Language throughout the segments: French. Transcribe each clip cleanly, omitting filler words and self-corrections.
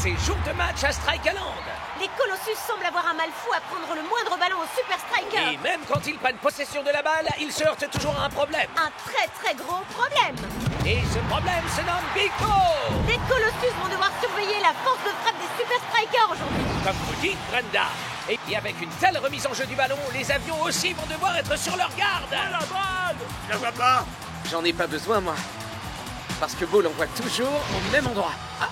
C'est jour de match à Strikeland. Les Colossus semblent avoir un mal fou à prendre le moindre ballon au Super Striker. Et même quand ils prennent possession de la balle, ils se heurtent toujours à un problème. Un très très gros problème. Et ce problème se nomme Big Bo. Les Colossus vont devoir surveiller la force de frappe des Super Strikers aujourd'hui. Comme vous dites, Brenda. Et avec une telle remise en jeu du ballon, les avions aussi vont devoir être sur leur garde. La balle! Je la vois pas! J'en ai pas besoin, moi. Parce que Bo l'envoie toujours au même endroit. Ah.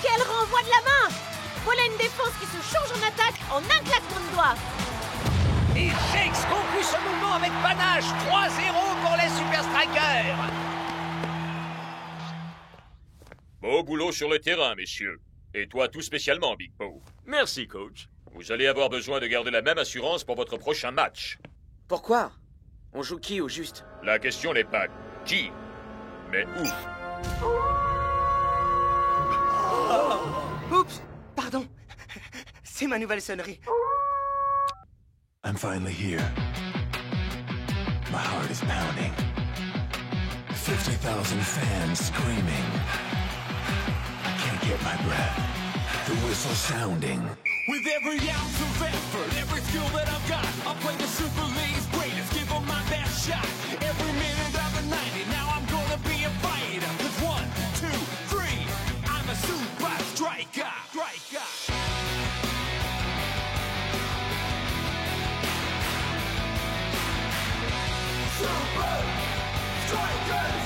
Quel renvoi de la main! Voilà une défense qui se change en attaque en un claquement de doigts. Et Shakes conclut ce mouvement avec panache. 3-0 pour les Super Strikers. Beau boulot sur le terrain, messieurs. Et toi tout spécialement, Big Bo. Merci, coach. Vous allez avoir besoin de garder la même assurance pour votre prochain match. Pourquoi? On joue qui au juste? La question n'est pas qui, mais où. Oups, pardon. C'est ma nouvelle sonnerie. I'm finally here. My heart is pounding. 50,000 fans screaming. I can't get my breath. The whistle sounding. With every ounce of effort, every skill that I've got, I'll play the Super League's greatest, give them my best shot. Every minute of the 90, now I'm gonna be a fighter. 'Cause 1, 2, 3, I'm a super striker. Super Strikers!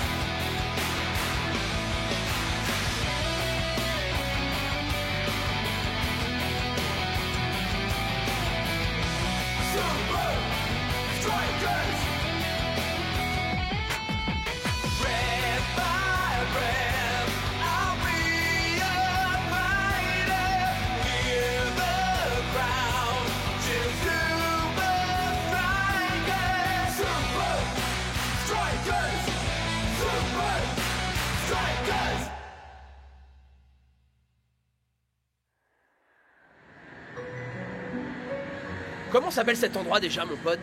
Super Strikers! Red by red, I'll be a fighter. Hear the crowd cheer Super Strikers! Super Strikers! Super Strikers! Comment s'appelle cet endroit déjà, mon pote?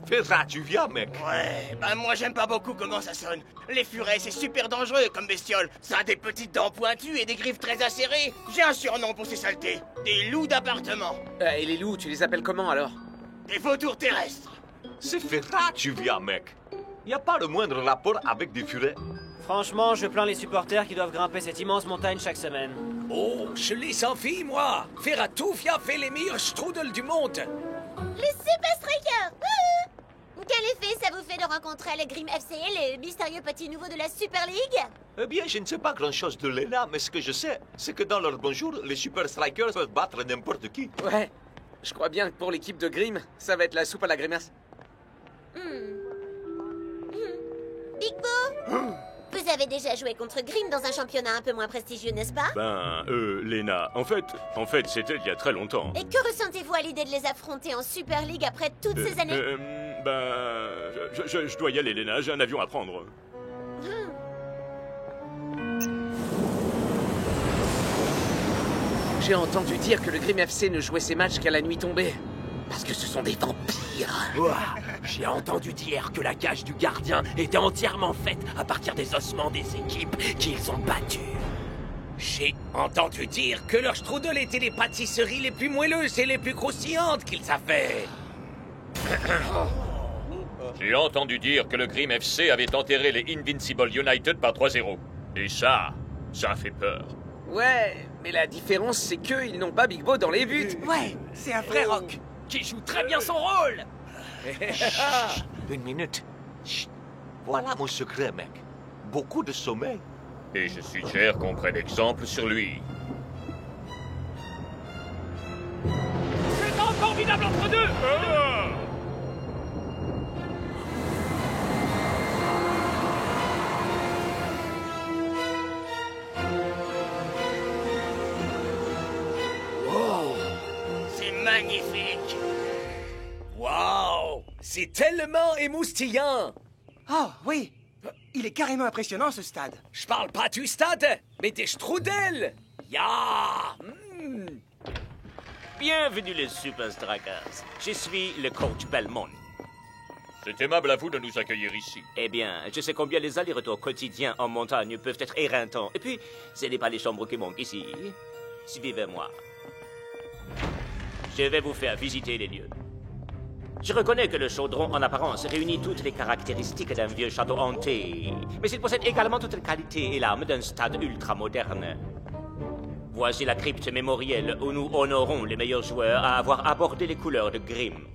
Fais-la, tu viens, mec. Ouais, bah moi j'aime pas beaucoup comment ça sonne. Les furets, c'est super dangereux comme bestiole. Ça a des petites dents pointues et des griffes très acérées. J'ai un surnom pour ces saletés. Des loups d'appartement. Et les loups, tu les appelles comment alors? Des vautours terrestres. C'est Ferrat, tu viens, mec. Y a pas le moindre rapport avec des furets. Franchement, je plains les supporters qui doivent grimper cette immense montagne chaque semaine. Oh, je les sans fille, moi. Ferratoufia fait les meilleurs strudels du monde. Les Super Strikers. Quel effet ça vous fait de rencontrer le Grim FC, les mystérieux petits nouveaux de la Super League? Eh bien, je ne sais pas grand-chose de Lena, mais ce que je sais, c'est que dans leur bonjour, les Super Strikers peuvent battre n'importe qui. Ouais, je crois bien que pour l'équipe de Grim, ça va être la soupe à la grimace. Big Bo, vous avez déjà joué contre Grim dans un championnat un peu moins prestigieux, n'est-ce pas? Lena, en fait, c'était il y a très longtemps. Et que ressentez-vous à l'idée de les affronter en Super League après toutes ces années? Je dois y aller, Lena, j'ai un avion à prendre. J'ai entendu dire que le Grim FC ne jouait ses matchs qu'à la nuit tombée. Parce que ce sont des vampires. J'ai entendu dire que la cage du gardien était entièrement faite à partir des ossements des équipes qu'ils ont battues. J'ai entendu dire que leurs strudels étaient les pâtisseries les plus moelleuses et les plus croustillantes qu'ils avaient. J'ai entendu dire que le Grim FC avait enterré les Invincible United par 3-0. Et ça fait peur. Ouais, mais la différence, c'est qu'ils n'ont pas Big Bo dans les buts. Ouais, c'est un vrai rock. Qui joue très bien son rôle. Une minute. Chut. Voilà mon secret, mec. Beaucoup de sommeil. Et je suggère qu'on prenne exemple sur lui. C'est un formidable entre deux. C'est magnifique. Waouh, c'est tellement émoustillant. Oh, oui. Il est carrément impressionnant, ce stade. Je parle pas du stade, mais des strudels. Ya. Bienvenue les Super Strikers. Je suis le coach Belmont. C'est aimable à vous de nous accueillir ici. Eh bien, je sais combien les allers-retours quotidiens en montagne peuvent être éreintants. Et puis, ce n'est pas les chambres qui manquent ici. Suivez-moi. Je vais vous faire visiter les lieux. Je reconnais que le chaudron, en apparence, réunit toutes les caractéristiques d'un vieux château hanté, mais il possède également toutes les qualités et l'âme d'un stade ultramoderne. Voici la crypte mémorielle où nous honorons les meilleurs joueurs à avoir abordé les couleurs de Grimm.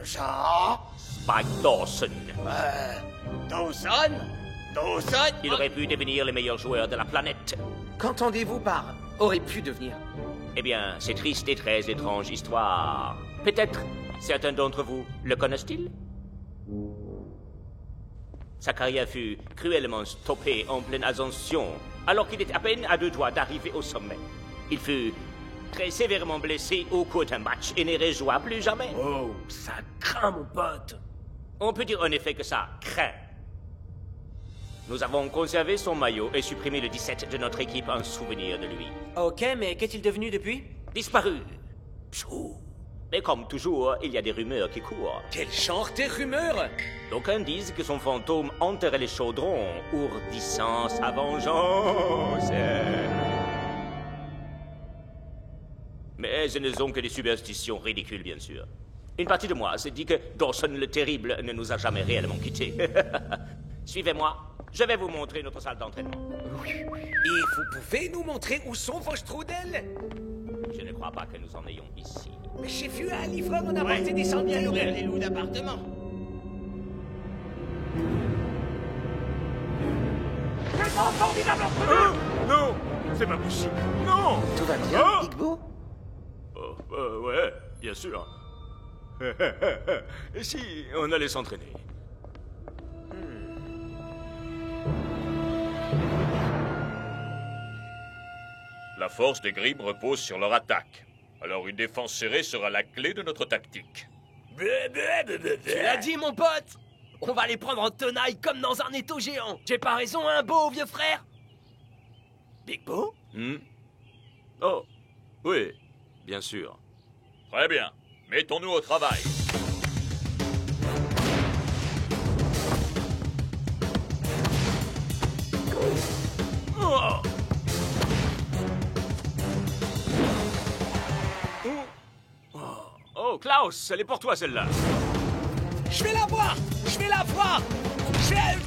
Jean? Spike Dawson. Dawson? Dawson? Il aurait pu devenir les meilleurs joueurs de la planète. Qu'entendez-vous par aurait pu devenir? Eh bien, c'est triste et très étrange histoire. Peut-être certains d'entre vous le connaissent-ils? Sa carrière fut cruellement stoppée en pleine ascension, alors qu'il était à peine à 2 doigts d'arriver au sommet. Il fut très sévèrement blessé au cours d'un match et ne rejoua plus jamais. Oh, ça craint, mon pote. On peut dire en effet que ça craint. Nous avons conservé son maillot et supprimé le 17 de notre équipe en souvenir de lui. Ok, mais qu'est-il devenu depuis? Disparu. Pshou. Mais comme toujours, il y a des rumeurs qui courent. Quel genre de rumeurs? D'aucuns disent que son fantôme enterrait les chaudrons, ourdissant sa vengeance. Mais ce ne sont que des superstitions ridicules, bien sûr. Une partie de moi se dit que Dawson le Terrible ne nous a jamais réellement quittés. Suivez-moi, je vais vous montrer notre salle d'entraînement. Et vous pouvez nous montrer où sont vos strudels? Je ne crois pas que nous en ayons ici. Mais j'ai vu un livreur en apporter des sandales. Les loups d'appartement. Non, c'est pas possible. Non. Tout va bien, Ah Big Bo? Ouais, bien sûr. Et si on allait s'entraîner? La force des Grimm repose sur leur attaque. Alors une défense serrée sera la clé de notre tactique. Tu l'as dit, mon pote! On va les prendre en tenaille comme dans un étau géant. J'ai pas raison, hein, Beau, vieux frère? Big Bo? Oh, oui, bien sûr. Très bien. Mettons-nous au travail. Oh, Klaus, elle est pour toi, celle-là. Je vais la voir. Je vais la voir. Je vais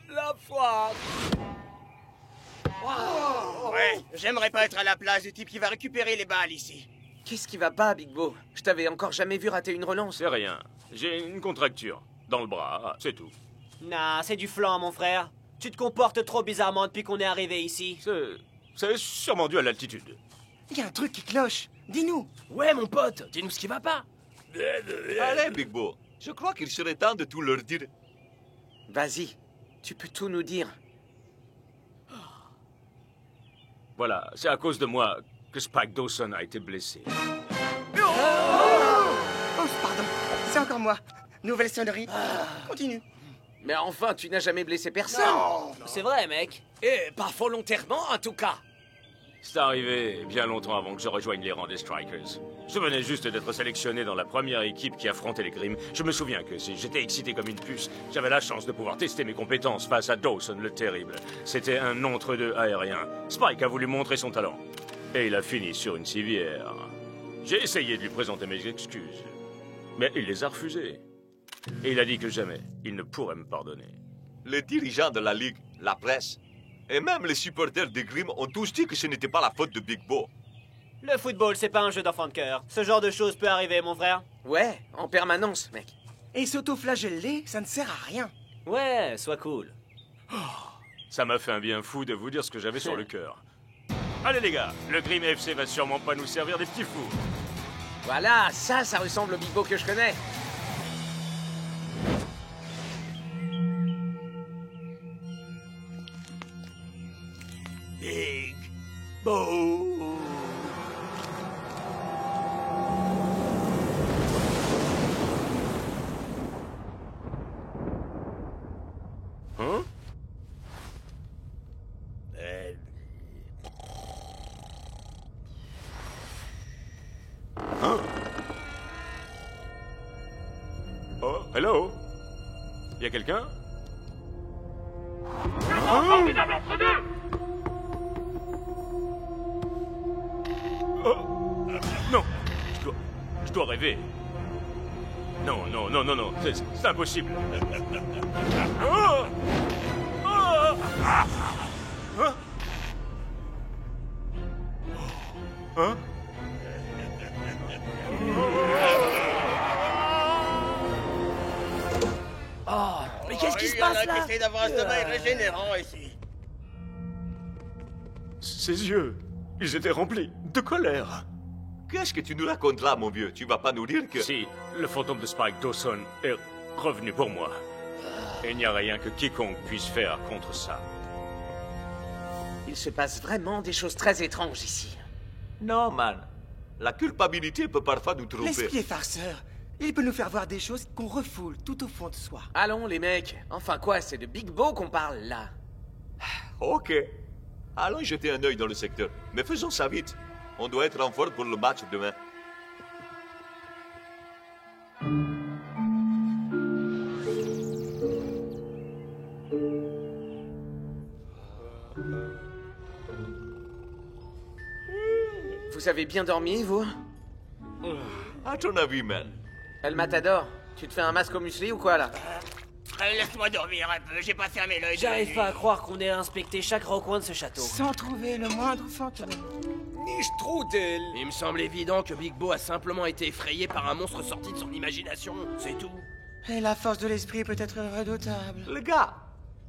la voir. Ouais, j'aimerais pas être à la place du type qui va récupérer les balles ici. Qu'est-ce qui va pas, Big Bo? Je t'avais encore jamais vu rater une relance. C'est rien. J'ai une contracture dans le bras, c'est tout. Nah, c'est du flan, mon frère. Tu te comportes trop bizarrement depuis qu'on est arrivé ici. C'est sûrement dû à l'altitude. Il y a un truc qui cloche. Dis-nous. Ouais, mon pote, dis-nous ce qui va pas. Allez, Big Bo. Je crois qu'il serait temps de tout leur dire. Vas-y, tu peux tout nous dire. Voilà, c'est à cause de moi que Spike Dawson a été blessé. Oh, pardon. C'est encore moi. Nouvelle sonnerie. Continue. Mais enfin, tu n'as jamais blessé personne. C'est vrai, mec. Et pas volontairement, en tout cas. C'est arrivé bien longtemps avant que je rejoigne les rangs des Strikers. Je venais juste d'être sélectionné dans la première équipe qui affrontait les Grimm. Je me souviens que si j'étais excité comme une puce, j'avais la chance de pouvoir tester mes compétences face à Dawson le Terrible. C'était un entre-deux aérien. Spike a voulu montrer son talent. Et il a fini sur une civière. J'ai essayé de lui présenter mes excuses. Mais il les a refusées. Et il a dit que jamais il ne pourrait me pardonner. Les dirigeants de la Ligue, la presse, et même les supporters des Grimm ont tous dit que ce n'était pas la faute de Big Bo. Le football, c'est pas un jeu d'enfant de cœur. Ce genre de choses peut arriver, mon frère. Ouais, en permanence, mec. Et s'auto-flageller, ça ne sert à rien. Ouais, sois cool. Ça m'a fait un bien fou de vous dire ce que j'avais sur le cœur. Allez les gars, le Grimm FC va sûrement pas nous servir des petits fous. Voilà, ça ressemble au Big Bo que je connais. Big Bo. Hein? Hein? Oh, hello? Y a quelqu'un? Non, je dois rêver. Non, non, non, non, non, c'est impossible. Oh! Oh! Hein? Hein? Oh, mais qu'est-ce qui se passe là? Il y en a qui essaient d'avoir un sommeil régénérant ici. Ses yeux, ils étaient remplis de colère. Qu'est-ce que tu nous racontes là, mon vieux? Tu vas pas nous dire que... Si, le fantôme de Spike Dawson est revenu pour moi. Et il n'y a rien que quiconque puisse faire contre ça. Il se passe vraiment des choses très étranges ici. Non, man. La culpabilité peut parfois nous tromper. L'esprit est farceur. Il peut nous faire voir des choses qu'on refoule tout au fond de soi. Allons, les mecs. Enfin quoi, c'est de Big Bo qu'on parle, là. Ok. Allons jeter un œil dans le secteur. Mais faisons ça vite. On doit être en forme pour le match demain. Vous avez bien dormi, vous? À ton avis, man? El Matador, tu te fais un masque au muesli ou quoi, là? Laisse-moi dormir un peu, j'ai pas fermé l'œil. J'arrive pas à croire qu'on ait inspecté chaque recoin de ce château. Sans trouver le moindre fantôme. Ni strudel. Il me semble évident que Big Bo a simplement été effrayé par un monstre sorti de son imagination, c'est tout. Et la force de l'esprit peut être redoutable. Les gars,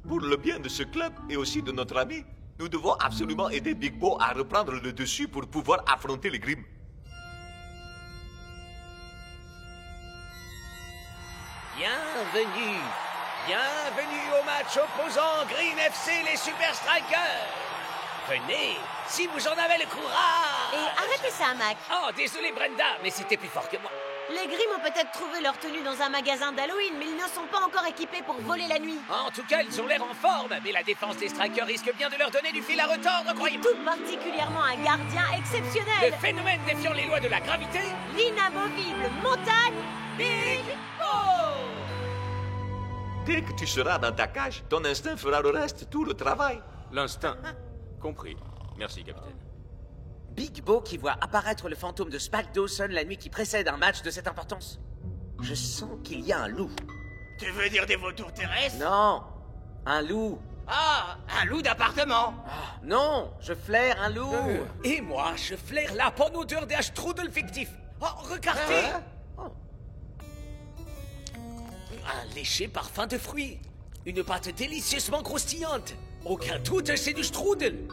pour le bien de ce club et aussi de notre ami, nous devons absolument aider Big Bo à reprendre le dessus pour pouvoir affronter les Grimm. Bienvenue. Bienvenue au match opposant Grimm FC les Super Strikers. Venez, si vous en avez le courage. Et arrêtez ça, Mac. Oh, désolé Brenda, mais c'était plus fort que moi. Les Grimm ont peut-être trouvé leur tenue dans un magasin d'Halloween, mais ils ne sont pas encore équipés pour voler la nuit. En tout cas, ils ont l'air en forme, mais la défense des Strikers risque bien de leur donner du fil à retordre, croyez-moi. Tout particulièrement un gardien exceptionnel. Le phénomène défiant les lois de la gravité. L'inamovible montagne Big Bo. Dès que tu seras dans ta cage, ton instinct fera le reste, tout le travail. L'instinct. Compris. Merci, capitaine. Big Bo qui voit apparaître le fantôme de Spike Dawson la nuit qui précède un match de cette importance. Je sens qu'il y a un loup. Tu veux dire des vautours terrestres? Non, un loup. Ah, un loup d'appartement. Non, je flaire un loup. Et moi, je flaire la bonne odeur d'un strudel fictif. Oh, regardez. Un léger parfum de fruits. Une pâte délicieusement croustillante. Aucun doute, c'est du strudel.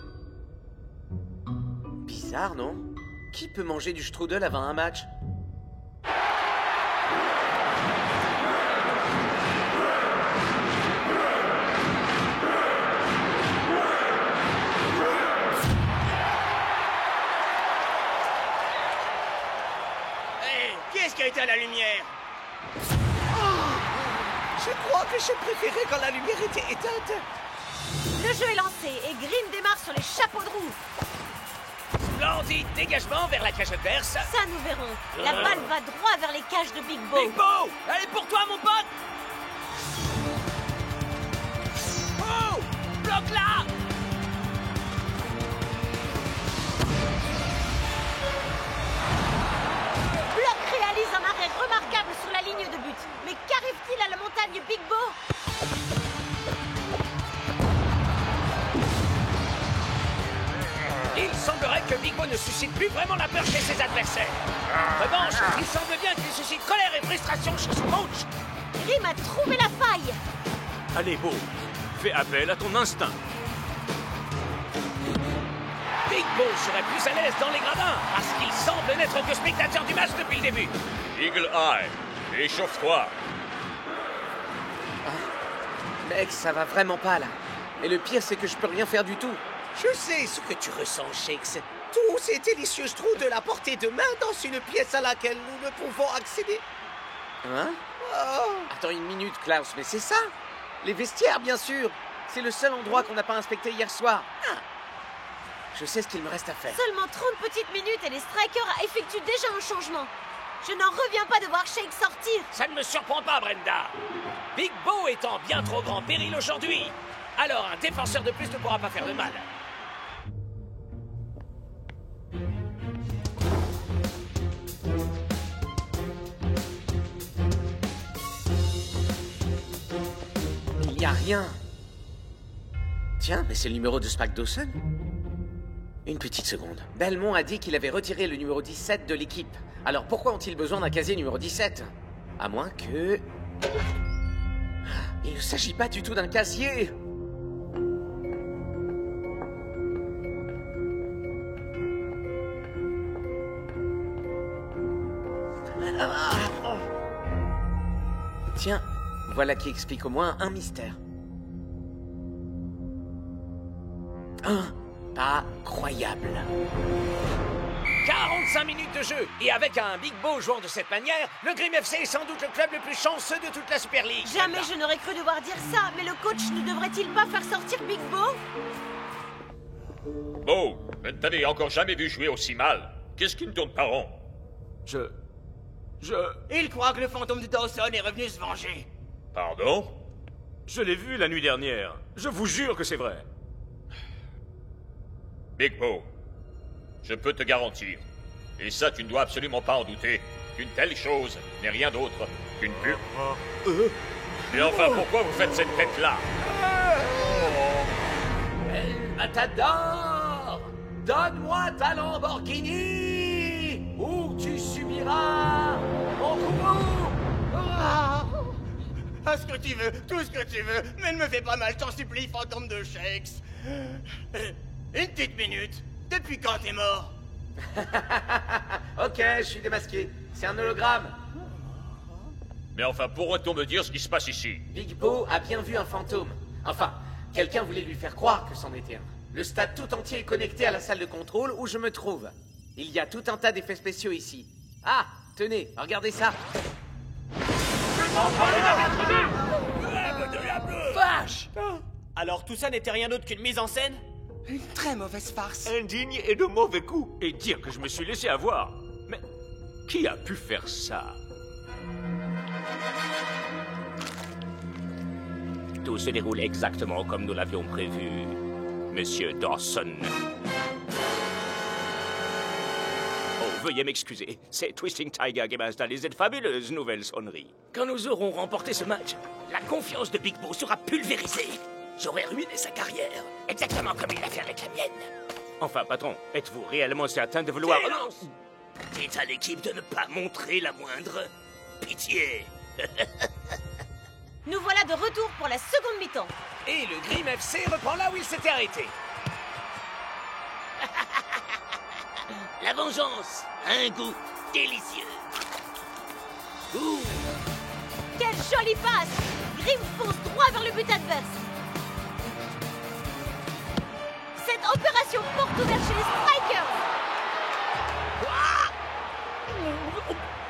Bizarre, non? Qui peut manger du strudel avant un match? Hé, qui est-ce qui a été à la lumière? Je crois que j'ai préféré quand la lumière était éteinte. Le jeu est lancé et Grimm démarre sur les chapeaux de roue. Splendide dégagement vers la cage adverse. Ça, nous verrons. La balle va droit vers les cages de Big Bo. Big Bo, elle est pour toi, mon pote. Oh, bloque-la. Block réalise un arrêt remarquable sur la ligne de but. Mais qu'arrive-t-il à la montagne Big Bo? Il semblerait que Big Bo ne suscite plus vraiment la peur chez ses adversaires. En revanche, il semble bien qu'il suscite colère et frustration chez son coach. Grimm a trouvé la faille. Allez, Bo, fais appel à ton instinct. Big Bo serait plus à l'aise dans les gradins, parce qu'il semble n'être que spectateur du match depuis le début. Eagle Eye, échauffe-toi. Mec, ça va vraiment pas, là. Et le pire, c'est que je peux rien faire du tout. Je sais ce que tu ressens, Shakes. Tous ces délicieux strudels à portée de main dans une pièce à laquelle nous ne pouvons accéder. Hein? Oh. Attends une minute, Klaus, mais c'est ça? Les vestiaires, bien sûr. C'est le seul endroit qu'on n'a pas inspecté hier soir. Je sais ce qu'il me reste à faire. Seulement 30 petites minutes et les Strikers effectuent déjà un changement. Je n'en reviens pas de voir Shake sortir. Ça ne me surprend pas, Brenda. Big Bo est en bien trop grand péril aujourd'hui. Alors un défenseur de plus ne pourra pas faire de mal. a rien. Tiens, mais c'est le numéro de Spike Dawson. Une petite seconde. Belmont a dit qu'il avait retiré le numéro 17 de l'équipe. Alors pourquoi ont-ils besoin d'un casier numéro 17? À moins que... Il ne s'agit pas du tout d'un casier. Tiens, voilà qui explique au moins un mystère. Incroyable. 45 minutes de jeu, et avec un Big Bo jouant de cette manière, le Grim FC est sans doute le club le plus chanceux de toute la Super League. Jamais je n'aurais cru devoir dire ça, mais le coach ne devrait-il pas faire sortir Big Bo? Bo, je ne t'avais encore jamais vu jouer aussi mal. Qu'est-ce qui ne tourne pas rond? Il croit que le fantôme de Dawson est revenu se venger. Pardon? Je l'ai vu la nuit dernière. Je vous jure que c'est vrai. Big Bo, je peux te garantir, et ça tu ne dois absolument pas en douter, qu'une telle chose n'est rien d'autre qu'une pure... Et enfin, pourquoi vous faites cette tête-là? Matador, donne-moi ta Lamborghini, ou tu subiras mon coup. Ah, ce que tu veux, tout ce que tu veux, mais ne me fais pas mal, t'en supplie, fantôme de Shakes. Une petite minute, depuis quand t'es mort? Ok, je suis démasqué. C'est un hologramme. Mais enfin, pourrait-on me dire ce qui se passe ici? Big Bo a bien vu un fantôme. Enfin, quelqu'un voulait lui faire croire que c'en était un. Le stade tout entier est connecté à la salle de contrôle où je me trouve. Il y a tout un tas d'effets spéciaux ici. Ah, tenez, regardez ça. Vache! Alors tout ça n'était rien d'autre qu'une mise en scène? Une très mauvaise farce. Indigne et de mauvais coups. Et dire que je me suis laissé avoir. Mais qui a pu faire ça? Tout se déroule exactement comme nous l'avions prévu, Monsieur Dawson. Oh, veuillez m'excuser. C'est Twisting Tiger qui m'a installé cette fabuleuse nouvelle sonnerie. Quand nous aurons remporté ce match, la confiance de Big Bo sera pulvérisée. J'aurais ruiné sa carrière, exactement comme il l'a fait avec la mienne. Enfin, patron, êtes-vous réellement certain de vouloir... Silence! Dites à l'équipe de ne pas montrer la moindre pitié. Nous voilà de retour pour la seconde mi-temps. Et le Grim FC reprend là où il s'était arrêté. La vengeance a un goût délicieux. Ouh. Quelle jolie passe! Grim fonce droit vers le but adverse. Cette opération porte ouverte chez les Strikers.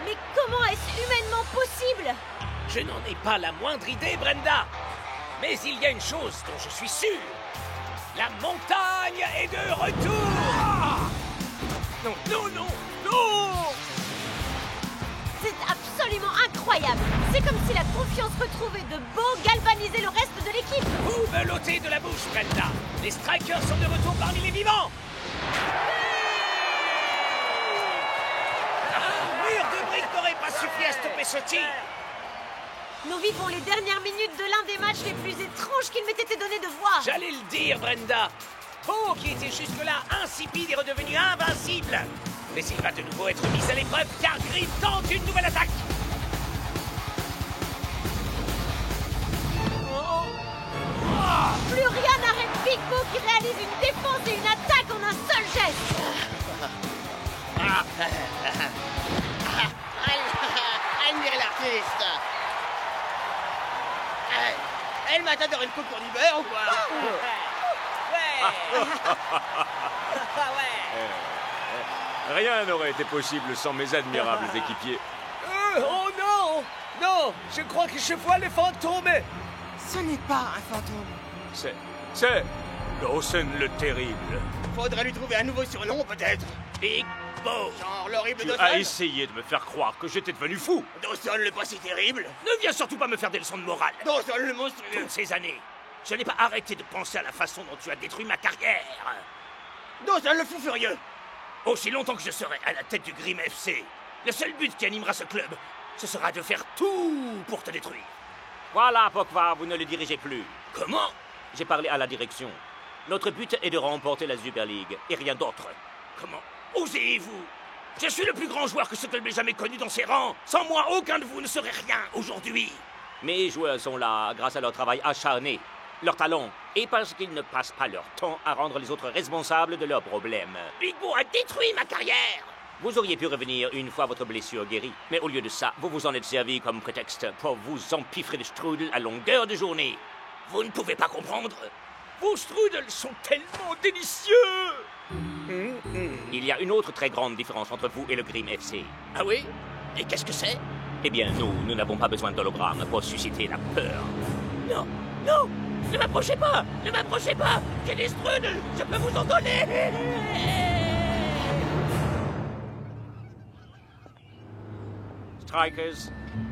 Mais comment est-ce humainement possible? Je n'en ai pas la moindre idée, Brenda. Mais il y a une chose dont je suis sûr. La montagne est de retour. Non, non, non, non! C'est absolument incroyable. C'est comme si la confiance retrouvée de Bo galvanisait le reste de l'équipe. Vous me l'ôtez de la bouche, Brenda. Les Strikers sont de retour parmi les vivants. Un mur de briques n'aurait pas suffi à stopper ce tir. Nous vivons les dernières minutes de l'un des matchs les plus étranges qu'il m'ait été donné de voir. J'allais le dire, Brenda. Bo, qui était jusque-là insipide, est redevenu invincible. Mais il va de nouveau être mis à l'épreuve car Grim tente une nouvelle attaque. Plus rien n'arrête Big Bo qui réalise une défense et une attaque en un seul geste. Admirez l'artiste. Elle m'a t'adoré une coupe pour du beurre ou quoi? Rien n'aurait été possible sans mes admirables équipiers. Oh non! Non! Je crois que je vois le fantôme! Ce n'est pas un fantôme. C'est Dawson le terrible. Faudrait lui trouver un nouveau surnom peut-être. Big Bo! Genre l'horrible Tu Dawson. as essayé de me faire croire que j'étais devenu fou. Dawson le pas si terrible. Ne viens surtout pas me faire des leçons de morale. Dawson le monstrueux. Toutes ces années, je n'ai pas arrêté de penser à la façon dont tu as détruit ma carrière. Dawson le fou furieux. Aussi longtemps que je serai à la tête du Grim FC, le seul but qui animera ce club, ce sera de faire tout pour te détruire. Voilà, Pokva, vous ne le dirigez plus. Comment? J'ai parlé à la direction. Notre but est de remporter la Super League, et rien d'autre. Comment osez-vous? Je suis le plus grand joueur que ce club ait jamais connu dans ses rangs. Sans moi, aucun de vous ne serait rien aujourd'hui. Mes joueurs sont là grâce à leur travail acharné, leur talent, et parce qu'ils ne passent pas leur temps à rendre les autres responsables de leurs problèmes. Big Bo a détruit ma carrière. Vous auriez pu revenir une fois votre blessure guérie, mais au lieu de ça, vous vous en êtes servi comme prétexte pour vous empiffrer de strudel à longueur de journée. Vous ne pouvez pas comprendre. Vos strudels sont tellement délicieux. Il y a une autre très grande différence entre vous et le Grimm FC. Ah oui? Et qu'est-ce que c'est? Eh bien, nous n'avons pas besoin d'hologramme pour susciter la peur. Non, non, ne m'approchez pas, ne m'approchez pas. J'ai des strudels, je peux vous en donner. Strikers,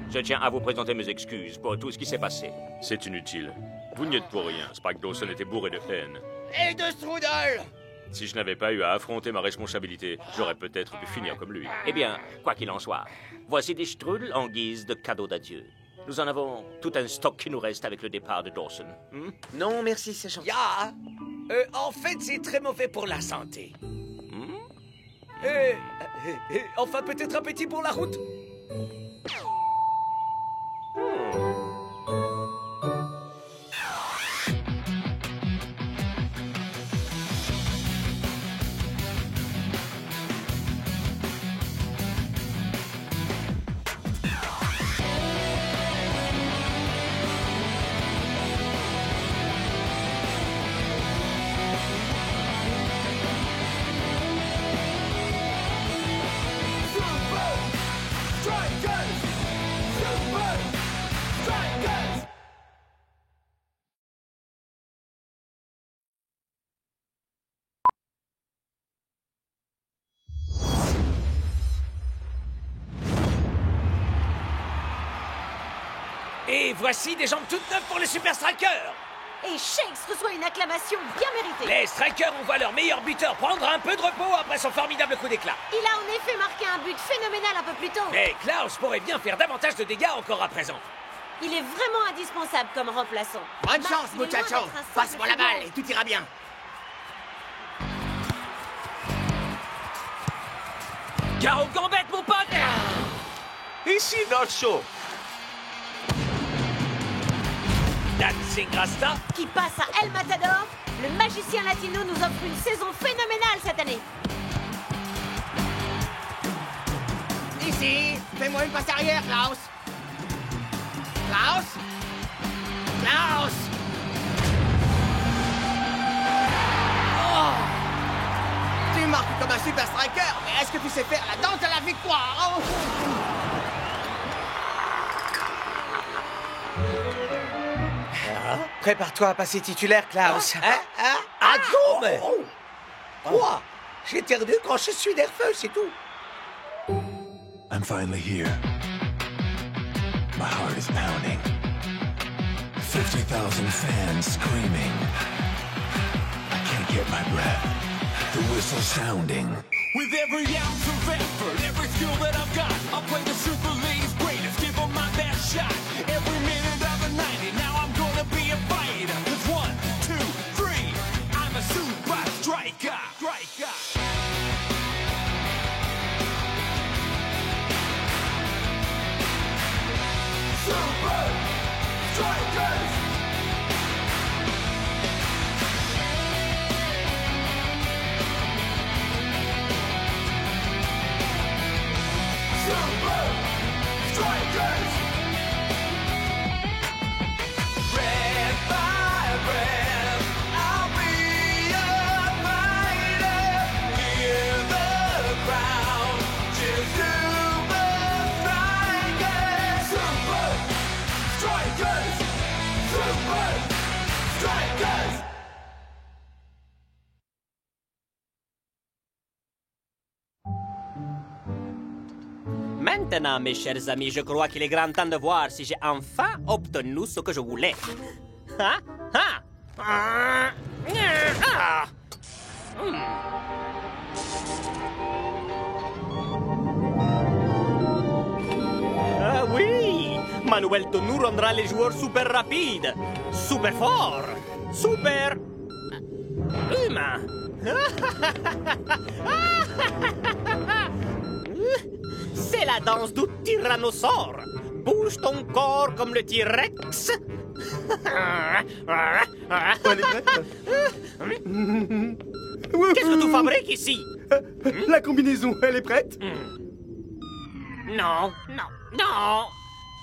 je tiens à vous présenter mes excuses pour tout ce qui s'est passé. C'est inutile. Vous n'y êtes pour rien. Spike Dawson était bourré de haine. Et de strudel! Si je n'avais pas eu à affronter ma responsabilité, j'aurais peut-être pu finir comme lui. Eh bien, quoi qu'il en soit, voici des strudels en guise de cadeau d'adieu. Nous en avons tout un stock qui nous reste avec le départ de Dawson. Non, merci, c'est gentil. En fait, c'est très mauvais pour la santé. Enfin, peut-être un petit pour la route. Et voici des jambes toutes neuves pour les Super Strikers. Et Shakes reçoit une acclamation bien méritée. Les Strikers ont vu leur meilleur buteur prendre un peu de repos après son formidable coup d'éclat. Il a en effet marqué un but phénoménal un peu plus tôt. Mais Klaus pourrait bien faire davantage de dégâts encore à présent. Il est vraiment indispensable comme remplaçant. Bonne Max, chance, il est loin muchacho. d'être un simple Passe-moi la balle football. et tout ira bien. Caro Gambette, mon pote. Ici North Shore. Dancing Rasta. Qui passe à El Matador, le magicien latino nous offre une saison phénoménale cette année. Ici, fais-moi une passe arrière, Klaus. Klaus? Klaus! Oh! Tu marques comme un super striker, mais est-ce que tu sais faire la danse de la victoire? Prépare-toi à passer titulaire, Klaus. Attends, quoi? J'éternue quand je suis nerveux, c'est tout. I'm finally here. My heart is pounding. 50,000 fans screaming. I can't get my breath. The whistle sounding. With every ounce of effort, every skill that I've got, I'll play the Super League's greatest, give them my best shot. Every minute of the 90, now I'm gonna be a fighter. 'Cause 1, 2, 3, I'm a super striker. Super Strikers! Super Strikers! Red by red, I'll be a fighter. Hear the crowd cheer Super Strikers! Super Strikers! Super Strikers! Maintenant, mes chers amis, je crois qu'il est grand temps de voir si j'ai enfin obtenu ce que je voulais. Ah, ah. Ah. Ah. Ah oui, Ma nouvelle tenue rendra les joueurs super rapides, super forts, super... humains. C'est la danse du tyrannosaure. Bouge ton corps comme le T-Rex. Elle est prête? Qu'est-ce que tu fabriques ici? La combinaison, elle est prête? Non, non, non.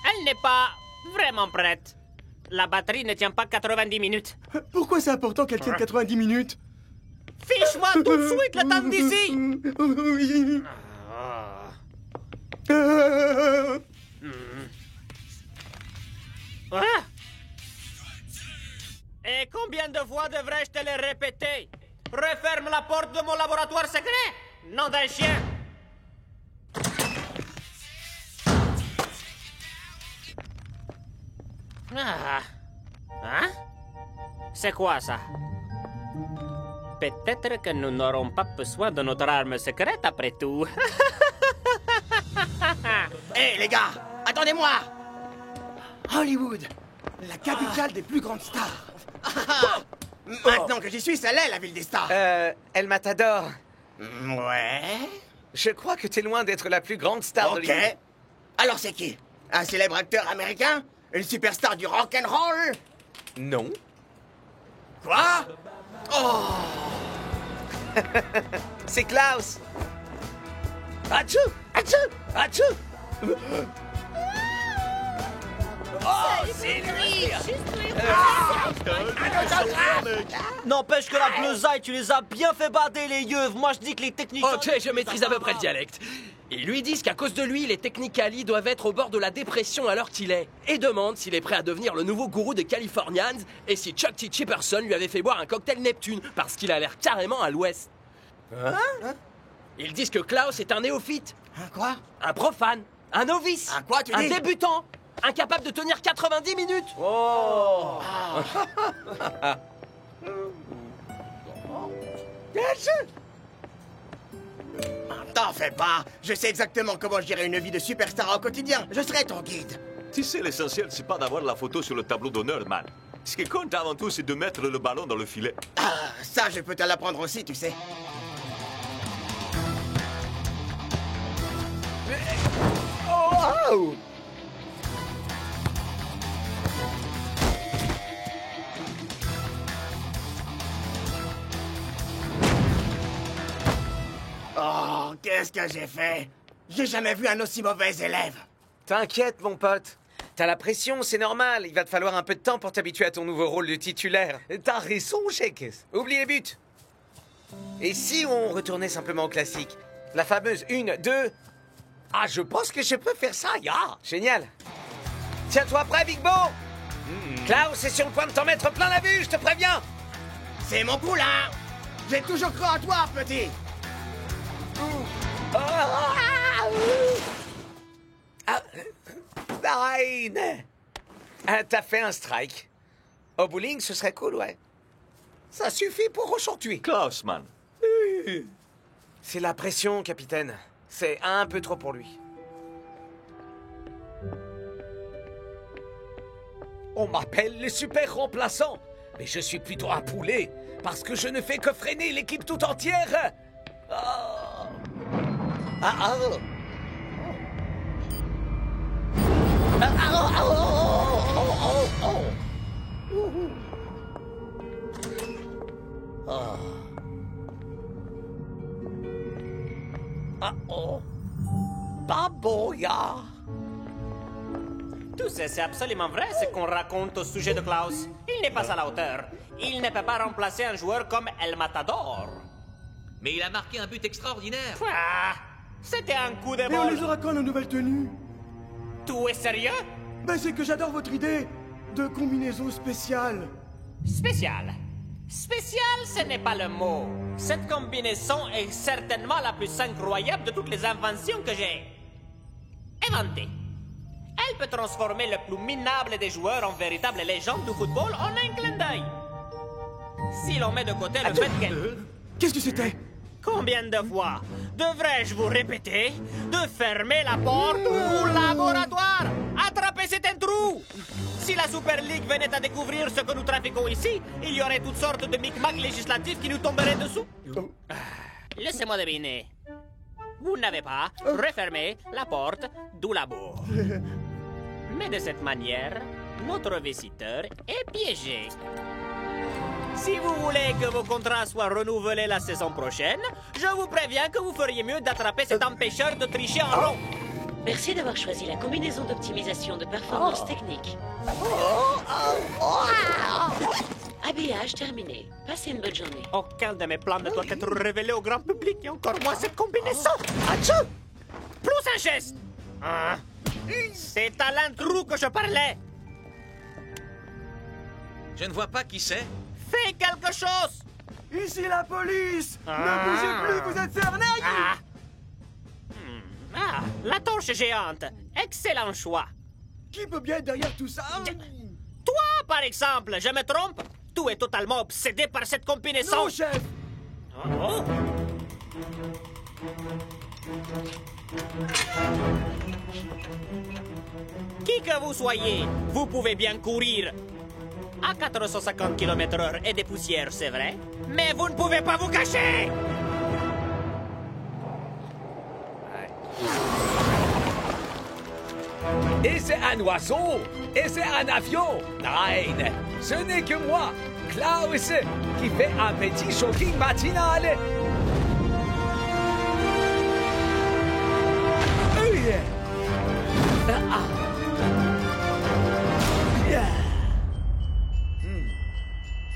Elle n'est pas vraiment prête. La batterie ne tient pas 90 minutes. Pourquoi c'est important qu'elle tienne 90 minutes? Fiche-moi tout de suite le temps d'ici. Oui. Ah. Et combien de fois devrais-je te le répéter? Referme la porte de mon laboratoire secret, nom d'un chien. Ah. Hein? C'est quoi ça? Peut-être que nous n'aurons pas besoin de notre arme secrète après tout. Hé, les gars, attendez-moi! Hollywood, la capitale des plus grandes stars. Maintenant que j'y suis, ça l'est, la ville des stars. El Matador. Ouais. Je crois que t'es loin d'être la plus grande star de Ok. l'île. Alors c'est qui? Un célèbre acteur américain? Une superstar du rock'n'roll? Non. Quoi? Oh! C'est Klaus. Achou! Achou! Achou! Oh, c'est lui. N'empêche que la bleusaille, tu les as bien fait bader, les yeux. Moi, je dis que les techniques... Ok, je maîtrise à peu près le dialecte. Ils lui disent qu'à cause de lui, les Technicali doivent être au bord de la dépression à l'heure qu'il est. Et demandent s'il est prêt à devenir le nouveau gourou des Californians et si Chuck T. Chipperson lui avait fait boire un cocktail Neptune, parce qu'il a l'air carrément à l'ouest. Hein? Ils disent que Klaus est un néophyte. Un quoi? Un profane. Un novice. Un quoi, tu Un dis? débutant. Incapable de tenir 90 minutes. Oh. T'en fais pas. Je sais exactement comment gérer une vie de superstar au quotidien. Je serai ton guide. Tu sais, l'essentiel, c'est pas d'avoir la photo sur le tableau d'honneur, man. Ce qui compte avant tout, c'est de mettre le ballon dans le filet. Ah, ça, je peux te l'apprendre aussi, tu sais. Oh. Oh, qu'est-ce que j'ai fait? J'ai jamais vu un aussi mauvais élève. T'inquiète, mon pote. T'as la pression, c'est normal. Il va te falloir un peu de temps pour t'habituer à ton nouveau rôle de titulaire. T'as raison, Shakes. Oublie les buts. Et si on retournait simplement au classique? La fameuse 1, 2... Ah, je pense que je peux faire ça, ya. Génial. Tiens-toi prêt, Big Bo. Klaus est sur le point de t'en mettre plein la vue, je te préviens. C'est mon poulain. J'ai toujours cru en toi, petit. Nine. Ah, t'as fait un strike. Au bowling, ce serait cool, ouais. Ça suffit pour aujourd'hui. Klaus, man. C'est la pression, capitaine. C'est un peu trop pour lui. On m'appelle le super remplaçant, mais je suis plutôt un poulet, parce que je ne fais que freiner l'équipe tout entière. Oh. Ah, ah. Baboya. Tout ça, c'est absolument vrai ce qu'on raconte au sujet de Klaus. Il n'est pas à la hauteur. Il ne peut pas remplacer un joueur comme El Matador. Mais il a marqué un but extraordinaire. Ah, c'était un coup de Mais on les bol. aura quand, nos nouvelles tenues? Tu es sérieux? Ben, c'est que j'adore votre idée de combinaison spéciale. Spécial. Spécial, ce n'est pas le mot. Cette combinaison est certainement la plus incroyable de toutes les inventions que j'ai inventées. Elle peut transformer le plus minable des joueurs en véritable légende du football en un clin d'œil. Si l'on met de côté le fait qu'elle... Qu'est-ce que c'était? Combien de fois devrais-je vous répéter de fermer la porte au laboratoire? Attrapez cet intrus! Si la Super League venait à découvrir ce que nous trafiquons ici, il y aurait toutes sortes de micmacs législatifs qui nous tomberaient dessous. Laissez-moi deviner. Vous n'avez pas refermé la porte du labo. Mais de cette manière, notre visiteur est piégé. Si vous voulez que vos contrats soient renouvelés la saison prochaine, je vous préviens que vous feriez mieux d'attraper cet empêcheur de tricher en rond. Merci d'avoir choisi la combinaison d'optimisation de performance technique. Habillage terminé. Passez une bonne journée. Aucun de mes plans ne doit être révélé au grand public, et encore moins cette combinaison. Atchou! Plus un geste. C'est à l'intrus que je parlais. Je ne vois pas qui c'est. Fais quelque chose. Ici la police. Ne bougez plus, vous êtes cerné. La torche géante. Excellent choix. Qui peut bien être derrière tout ça? Toi, par exemple, je me trompe? Tout est totalement obsédé par cette combinaison. Non, chef. Oh. Qui que vous soyez, vous pouvez bien courir. À 450 km/h et des poussières, c'est vrai, mais vous ne pouvez pas vous cacher. Et c'est un oiseau! Et c'est un avion! Nein! Ce n'est que moi, Klaus, qui fait un petit shocking matinal!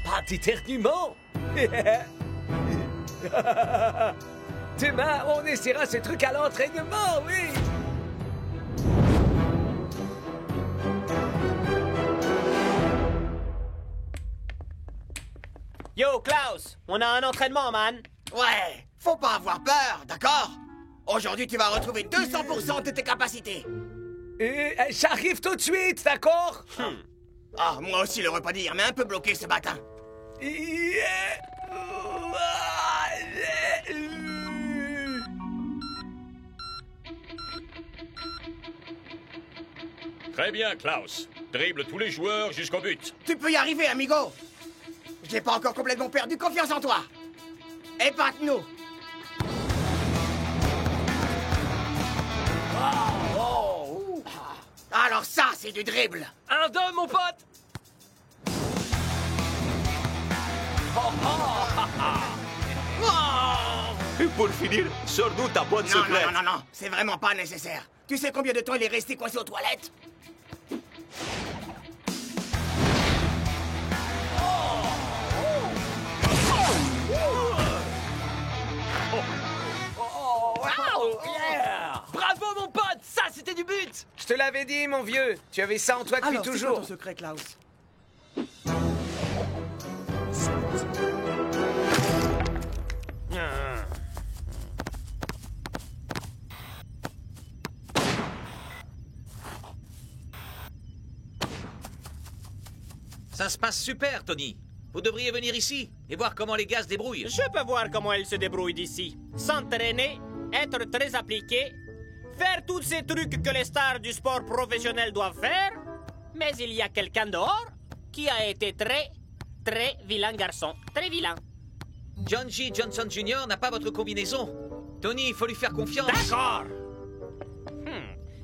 Pas d'éternuement! Demain, on essaiera ce truc à l'entraînement, oui! Yo, Klaus, on a un entraînement, man. Ouais, faut pas avoir peur, d'accord? Aujourd'hui, tu vas retrouver 200% de tes capacités. J'arrive tout de suite, d'accord? Ah, moi aussi le repas d'hier, mais un peu bloqué ce matin. Très bien, Klaus. Dribble tous les joueurs jusqu'au but. Tu peux y arriver, amigo. J'ai pas encore complètement perdu confiance en toi. Épate-nous. Alors ça, c'est du dribble. Un deux, mon pote. Et pour finir, sors-nous ta boîte secrète. Non, c'est vraiment pas nécessaire. Tu sais combien de temps il est resté coincé aux toilettes? Bravo, mon pote. Ça, c'était du but. Je te l'avais dit, mon vieux. Tu avais ça en toi depuis Alors, toujours. C'est quoi ton secret, Klaus? Ça se passe super, Tony. Vous devriez venir ici et voir comment les gars se débrouillent. Je peux voir comment elle se débrouille d'ici. S'entraîner, être très appliqué, faire tous ces trucs que les stars du sport professionnel doivent faire. Mais il y a quelqu'un dehors qui a été très vilain garçon. Très vilain. John G. Johnson Jr. n'a pas votre combinaison. Tony, il faut lui faire confiance. D'accord.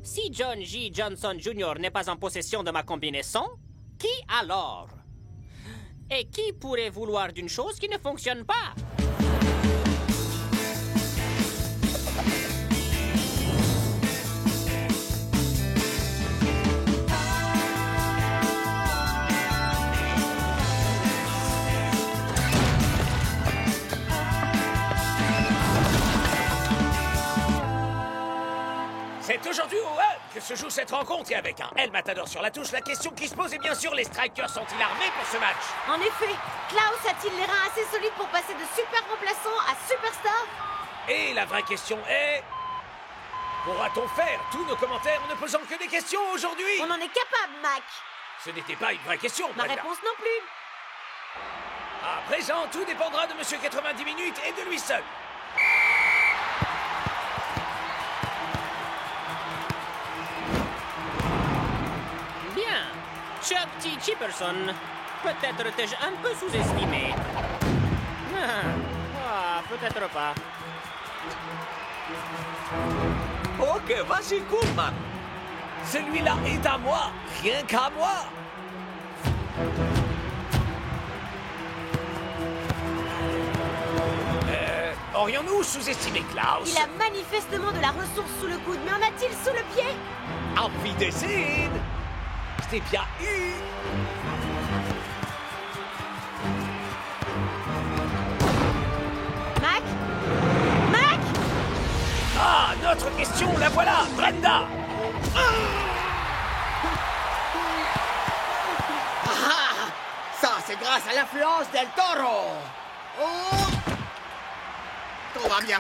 Si John G. Johnson Jr. n'est pas en possession de ma combinaison, qui alors? Et qui pourrait vouloir d'une chose qui ne fonctionne pas? C'est aujourd'hui au Hub que se joue cette rencontre et avec un L Matador sur la touche, la question qui se pose est bien sûr, les Strikers sont-ils armés pour ce match? En effet, Klaus a-t-il les reins assez solides pour passer de super remplaçant à superstar? Et la vraie question est... pourra-t-on faire tous nos commentaires en ne posant que des questions aujourd'hui? On en est capable, Mac. Ce n'était pas une vraie question, Ma Brenda. réponse non plus. À présent, tout dépendra de Monsieur 90 minutes et de lui seul. Bien. Chipperson. Peut-être t'ai-je un peu sous-estimé. Peut-être pas. Ok, vas-y, Coolman. Celui-là est à moi, rien qu'à moi. Aurions-nous sous-estimé Klaus? Il a manifestement de la ressource sous le coude, mais en a-t-il sous le pied? Envie de Zine. Je t'ai bien eu. Mac? Mac? Ah, notre question, la voilà, Brenda. Ça, c'est grâce à l'influence del Toro. Oh! Tout va bien.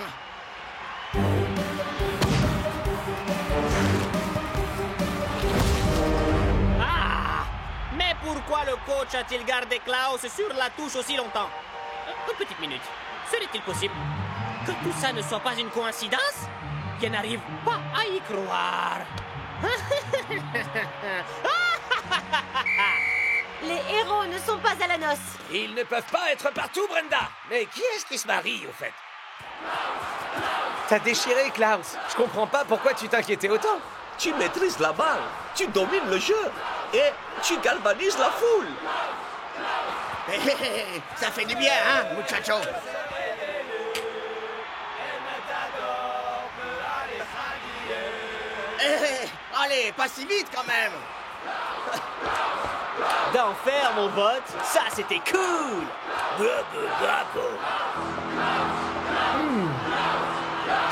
Mais pourquoi le coach a-t-il gardé Klaus sur la touche aussi longtemps? Une petite minute. Serait-il possible que tout ça ne soit pas une coïncidence? Je n'arrive pas à y croire. Les héros ne sont pas à la noce. Ils ne peuvent pas être partout, Brenda. Mais qui est-ce qui se marie, au fait? T'as déchiré, Klaus. Je comprends pas pourquoi tu t'inquiétais autant. Tu maîtrises la balle, tu domines le jeu et tu galvanises la foule. Ça fait du bien, hein, muchacho? Allez, pas si vite quand même. D'enfer, mon pote. Ça, c'était cool.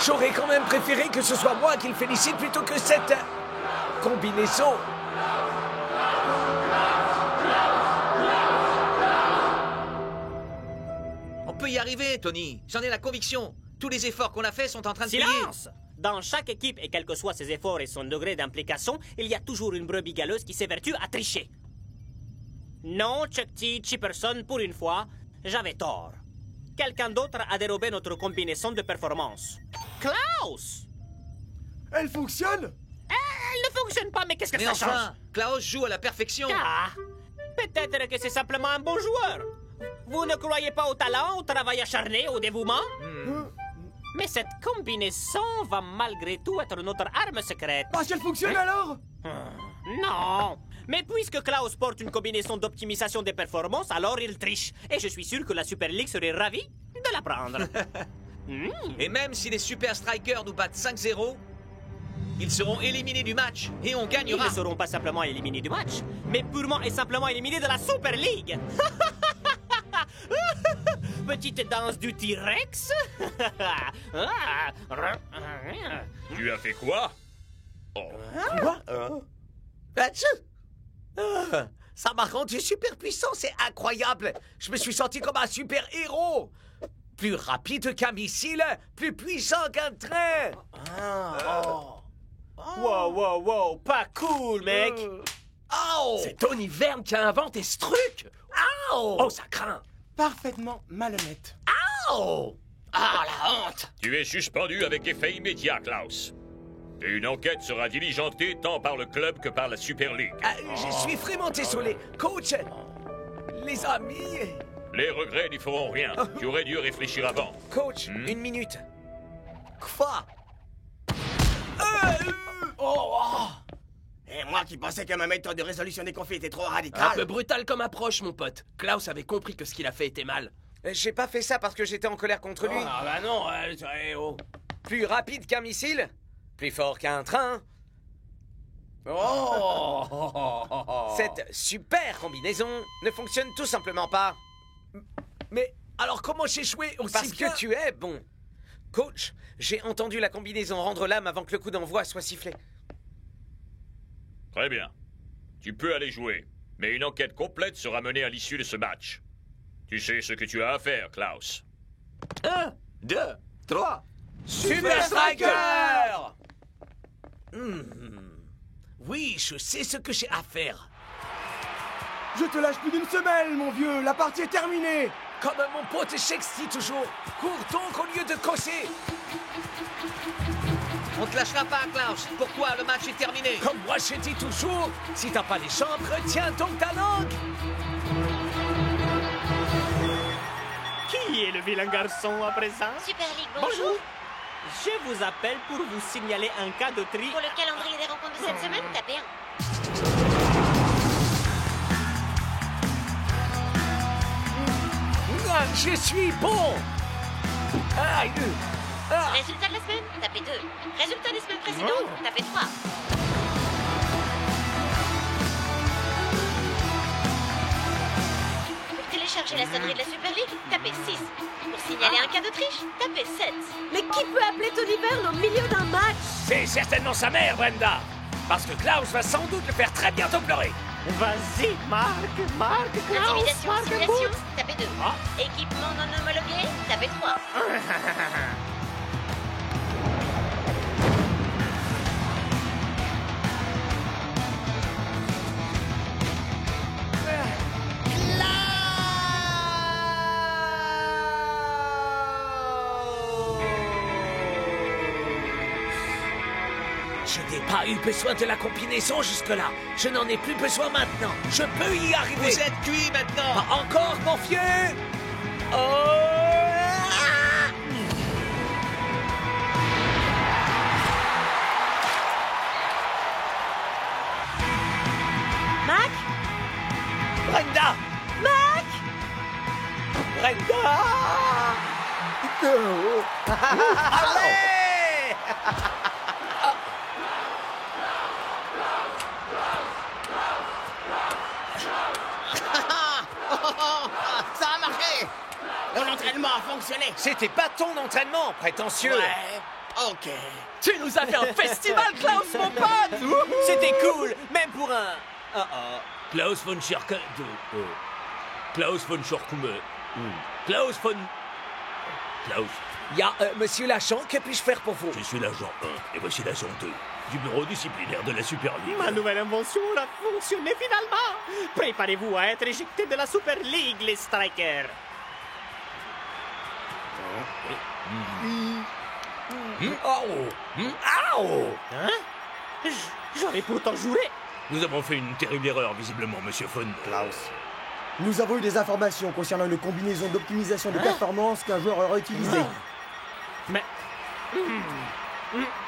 J'aurais quand même préféré que ce soit moi qui le félicite plutôt que cette combinaison. On peut y arriver, Tony. J'en ai la conviction. Tous les efforts qu'on a faits sont en train de payer. Silence! Dans chaque équipe, et quels que soient ses efforts et son degré d'implication, il y a toujours une brebis galeuse qui s'évertue à tricher. Non, Chuck T. Chipperson, pour une fois, j'avais tort. Quelqu'un d'autre a dérobé notre combinaison de performance. Klaus! Elle fonctionne? Elle ne fonctionne pas, mais qu'est-ce que Mais ça enfin, change? Klaus joue à la perfection. Ah, peut-être que c'est simplement un bon joueur. Vous ne croyez pas au talent, au travail acharné, au dévouement? Mais cette combinaison va malgré tout être notre arme secrète. Parce qu'elle fonctionne alors? Non. Mais puisque Klaus porte une combinaison d'optimisation des performances, alors il triche. Et je suis sûr que la Super League serait ravie de la prendre. Et même si les Super Strikers nous battent 5-0, ils seront éliminés du match et on gagnera. Ils ne seront pas simplement éliminés du match, mais purement et simplement éliminés de la Super League. Petite danse du T-Rex. Tu as fait quoi? Quoi? Ça m'a rendu super puissant, c'est incroyable. Je me suis senti comme un super héros. Plus rapide qu'un missile, plus puissant qu'un train. Wow, pas cool, mec. C'est Tony Verne qui a inventé ce truc. Oh, ça craint. Parfaitement malhonnête. Ah, la honte! Tu es suspendu avec effet immédiat, Klaus. Et une enquête sera diligentée tant par le club que par la Super League. Je suis vraiment désolé. Coach, les amis... Les regrets n'y feront rien. Tu aurais dû réfléchir avant. Coach, une minute. Quoi? Et moi qui pensais que ma méthode de résolution des conflits était trop Un radicale. peu brutal comme approche, mon pote. Klaus avait compris que ce qu'il a fait était mal. J'ai pas fait ça parce que j'étais en colère contre lui. Ah bah non, Plus rapide qu'un missile, plus fort qu'un train. Cette super combinaison ne fonctionne tout simplement pas. Mais alors comment j'ai joué aussi Parce bien? que tu es bon. Coach, j'ai entendu la combinaison rendre l'âme avant que le coup d'envoi soit sifflé. Très bien. Tu peux aller jouer. Mais une enquête complète sera menée à l'issue de ce match. Tu sais ce que tu as à faire, Klaus. 1, 2, 3. Super Striker! Oui, je sais ce que j'ai à faire. Je te lâche plus d'une semelle, mon vieux. La partie est terminée. Comme mon pote Shex dit toujours, cours donc au lieu de cosser. On te lâchera pas, Klaus. Pourquoi? Le match est terminé. Comme moi je dis toujours, si t'as pas les jambes, retiens donc ta langue. Qui est le vilain garçon à présent? Super League, bonjour. Je vous appelle pour vous signaler un cas de tri. Pour le calendrier des rencontres de cette semaine, tapez 1. Ah, je suis bon. Aïe. Ah. Résultat de la semaine, tapez 2. Résultat des semaines précédentes, tapez 3. Pour télécharger la sonnerie de la Super League, tapez 6. Pour signaler un cas de triche, tapez 7. Mais qui peut appeler Tony Byrne au milieu d'un match? C'est certainement sa mère, Brenda. Parce que Klaus va sans doute le faire très bientôt pleurer. Vas-y, Marc, Klaus, Intimidation, Marc, simulation, tapez 2. Équipement non homologué, tapez 3. Je n'ai pas eu besoin de la combinaison jusque-là. Je n'en ai plus besoin maintenant. Je peux y arriver. Vous êtes cuit maintenant. Pas encore, mon vieux. Mac? Brenda! Mac? Brenda! Allez! Ça a marché. Mon entraînement a fonctionné. C'était pas ton entraînement, prétentieux. Ouais, ok. Tu nous as fait un festival, Klaus, mon pote. C'était cool, même pour un... Klaus von Schirke... Klaus von Schorkume... Klaus von... Klaus. Ya, monsieur l'agent, que puis-je faire pour vous? Je suis l'agent 1 et voici l'agent 2 du bureau disciplinaire de la Super League. Ma nouvelle invention a fonctionné finalement. Préparez-vous à être éjectés de la Super League, les Strikers. Hein? J'aurais pourtant juré. Nous avons fait une terrible erreur, visiblement, monsieur von... Klaus. Nous avons eu des informations concernant une combinaison d'optimisation de performance qu'un joueur aurait utilisée. Mais...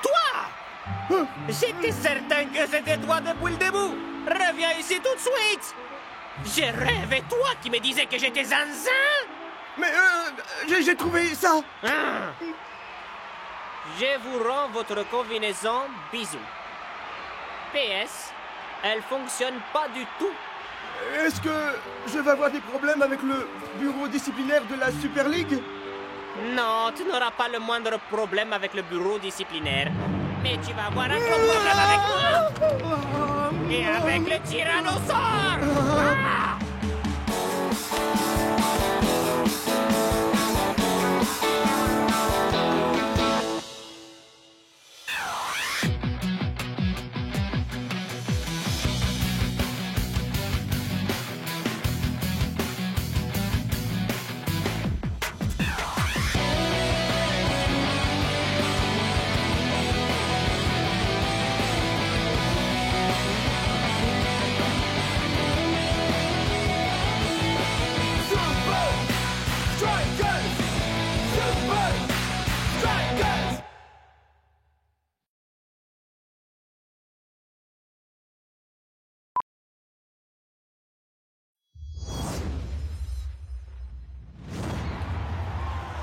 Toi! J'étais certain que c'était toi depuis le début. Reviens ici tout de suite. J'ai rêvé toi qui me disais que j'étais zinzin. Mais j'ai trouvé ça. Je vous rends votre combinaison. Bisous. PS, elle fonctionne pas du tout. Est-ce que je vais avoir des problèmes avec le bureau disciplinaire de la Super League? Non, tu n'auras pas le moindre problème avec le bureau disciplinaire. Mais tu vas avoir un gros problème avec moi. Et avec le tyrannosaure.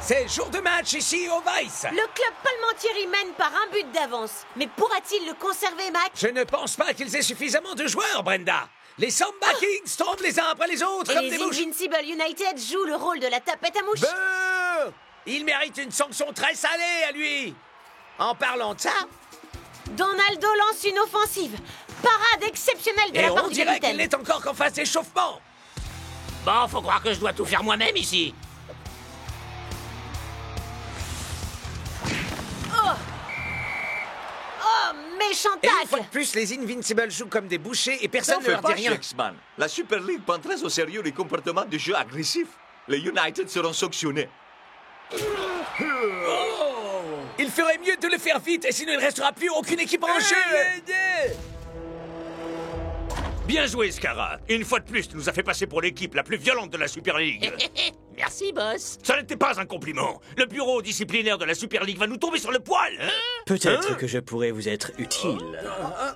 C'est jour de match ici au Vice. Le club Palmentieri mène par un but d'avance. Mais pourra-t-il le conserver, Mac? Je ne pense pas qu'ils aient suffisamment de joueurs, Brenda. Les Samba Kings tombent les uns après les autres Et comme les des mouches. Invincible United jouent le rôle de la tapette à mouche. Beuh! Il mérite une sanction très salée à lui. En parlant de ça... Donaldo lance une offensive. Parade exceptionnelle de Et la part on du dirait capitaine. qu'il n'est encore qu'en phase d'échauffement. Bon, faut croire que je dois tout faire moi-même ici. Oh, méchant Et une tacle. fois de plus, les Invincibles jouent comme des bouchers et personne ne leur dit rien. Shexman. La Super League prend très au sérieux les comportements de jeu agressifs. Les United seront sanctionnés. Il ferait mieux de le faire vite, et sinon il ne restera plus aucune équipe en jeu. Bien joué, Scarra. Une fois de plus, tu nous as fait passer pour l'équipe la plus violente de la Super League. Merci, boss. Ça n'était pas un compliment. Le bureau disciplinaire de la Super League va nous tomber sur le poil. Peut-être que je pourrais vous être utile.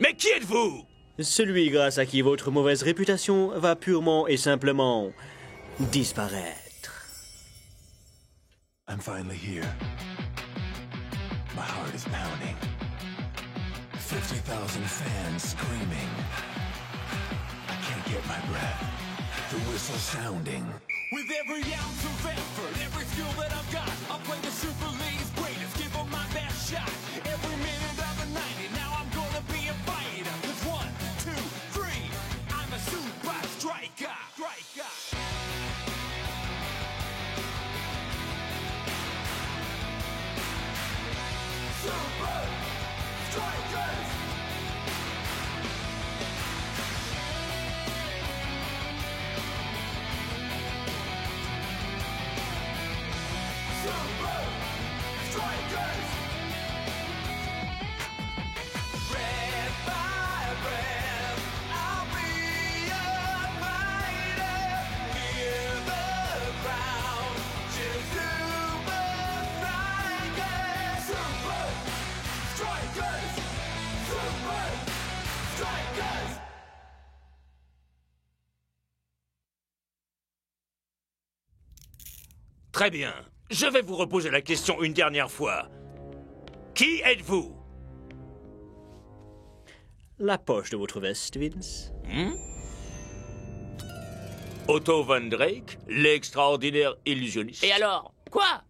Mais qui êtes-vous? Celui grâce à qui votre mauvaise réputation va purement et simplement disparaître. I'm finally here. My heart is pounding. 50,000 fans screaming. I can't get my breath. The whistle sounding. With every ounce of effort, every skill that I've got, I'll play the Super League's greatest, give them my best shot. Every minute of the 90, now I'm gonna be a fighter. 'Cause 1, 2, 3, I'm a super striker. Super Strikers! Super Strikers! Breath by breath, I'll be a fighter. Hear the crowd, cheer Super Strikers! Super Strikers! Super Strikers! Très bien. Je vais vous reposer la question une dernière fois. Qui êtes-vous? La poche de votre veste, Vince. Otto Van Drake, l'extraordinaire illusionniste. Et alors? Quoi?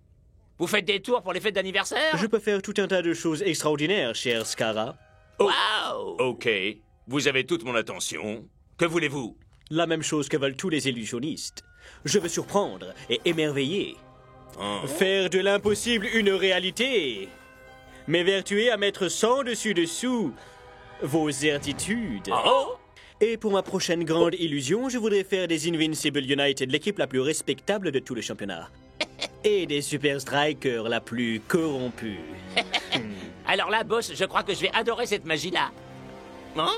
Vous faites des tours pour les fêtes d'anniversaire? Je peux faire tout un tas de choses extraordinaires, cher Scarra. Waouh! Ok. Vous avez toute mon attention. Que voulez-vous? La même chose que veulent tous les illusionnistes. Je veux surprendre et émerveiller. Faire de l'impossible une réalité. M'évertuer à mettre sans dessus-dessous vos certitudes. Et pour ma prochaine grande illusion, je voudrais faire des Invincible United l'équipe la plus respectable de tout le championnat. Et des Super Strikers la plus corrompue. Alors là, boss, je crois que je vais adorer cette magie-là. Hein?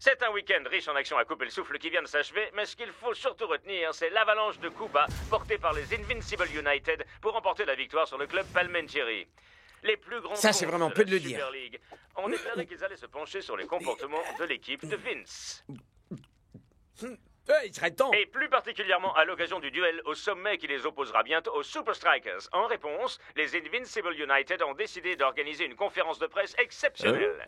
C'est un week-end riche en action à couper le souffle qui vient de s'achever, mais ce qu'il faut surtout retenir, c'est l'avalanche de coups bas portée par les Invincible United pour remporter la victoire sur le club Palmentieri. Les plus grands Ça, c'est vraiment peu de le Super dire. League ont déclaré qu'ils allaient se pencher sur les comportements de l'équipe de Vince. Il serait temps. Et plus particulièrement à l'occasion du duel au sommet qui les opposera bientôt aux Super Strikers. En réponse, les Invincible United ont décidé d'organiser une conférence de presse exceptionnelle.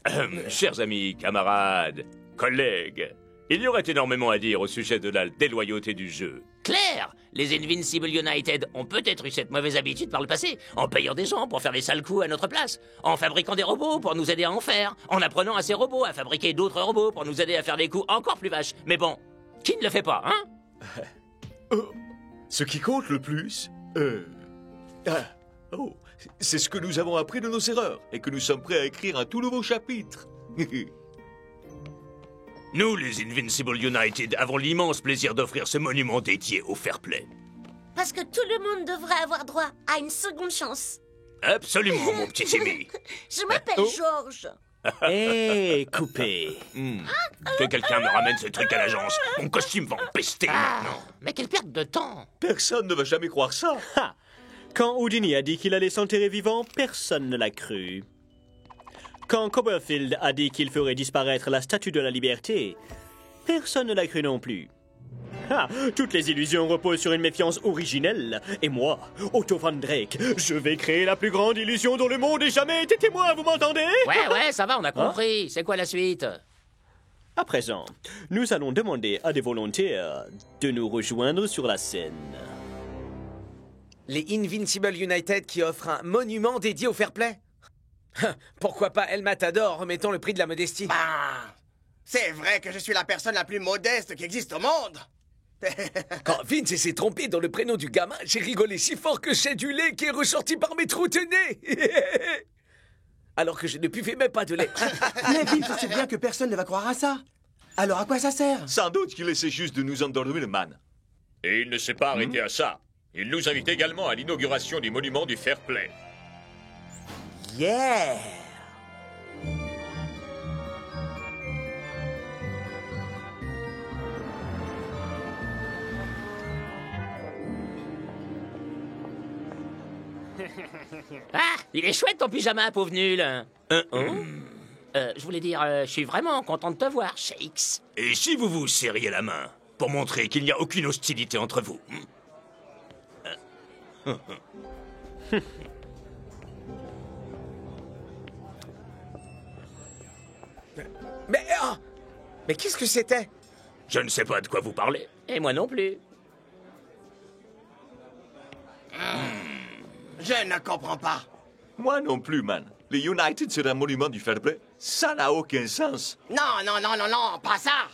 Chers amis, camarades, collègues, il y aurait énormément à dire au sujet de la déloyauté du jeu. Claire, les Invincible United ont peut-être eu cette mauvaise habitude par le passé, en payant des gens pour faire les sales coups à notre place, en fabriquant des robots pour nous aider à en faire, en apprenant à ces robots à fabriquer d'autres robots pour nous aider à faire des coups encore plus vaches. Mais bon, qui ne le fait pas, hein? Ce qui compte le plus, c'est ce que nous avons appris de nos erreurs et que nous sommes prêts à écrire un tout nouveau chapitre. Nous, les Invincible United, avons l'immense plaisir d'offrir ce monument dédié au fair play. Parce que tout le monde devrait avoir droit à une seconde chance. Absolument, mon petit Timmy. Je m'appelle Georges. Hé, coupé. Que quelqu'un me ramène ce truc à l'agence. Mon costume va en pester maintenant. Mais quelle perte de temps! Personne ne va jamais croire ça. Quand Houdini a dit qu'il allait s'enterrer vivant, personne ne l'a cru. Quand Copperfield a dit qu'il ferait disparaître la Statue de la Liberté, personne ne l'a cru non plus. Toutes les illusions reposent sur une méfiance originelle. Et moi, Otto Van Drake, je vais créer la plus grande illusion dont le monde ait jamais été témoin, vous m'entendez? Ouais, ça va, on a compris. C'est quoi la suite? À présent, nous allons demander à des volontaires de nous rejoindre sur la scène. Les Invincible United qui offrent un monument dédié au fair play? Pourquoi pas El Matador remettant le prix de la modestie? C'est vrai que je suis la personne la plus modeste qui existe au monde. Quand Vince s'est trompé dans le prénom du gamin, j'ai rigolé si fort que c'est du lait qui est ressorti par mes trous de nez. Alors que je ne buvais même pas de lait. Mais Vince sait bien que personne ne va croire à ça. Alors à quoi ça sert? Sans doute qu'il essaie juste de nous endormir, man. Et il ne s'est pas arrêté à ça. Il nous invite également à l'inauguration du monument du Fair Play. Yeah! Ah, il est chouette ton pyjama, pauvre nul. Je voulais dire, je suis vraiment content de te voir, Shakes. Et si vous vous serriez la main, pour montrer qu'il n'y a aucune hostilité entre vous? Mais qu'est-ce que c'était? Je ne sais pas de quoi vous parlez. Et moi non plus. Je ne comprends pas. Moi non plus, man. Le United sur un monument du Fair Play, ça n'a aucun sens. Non, pas ça.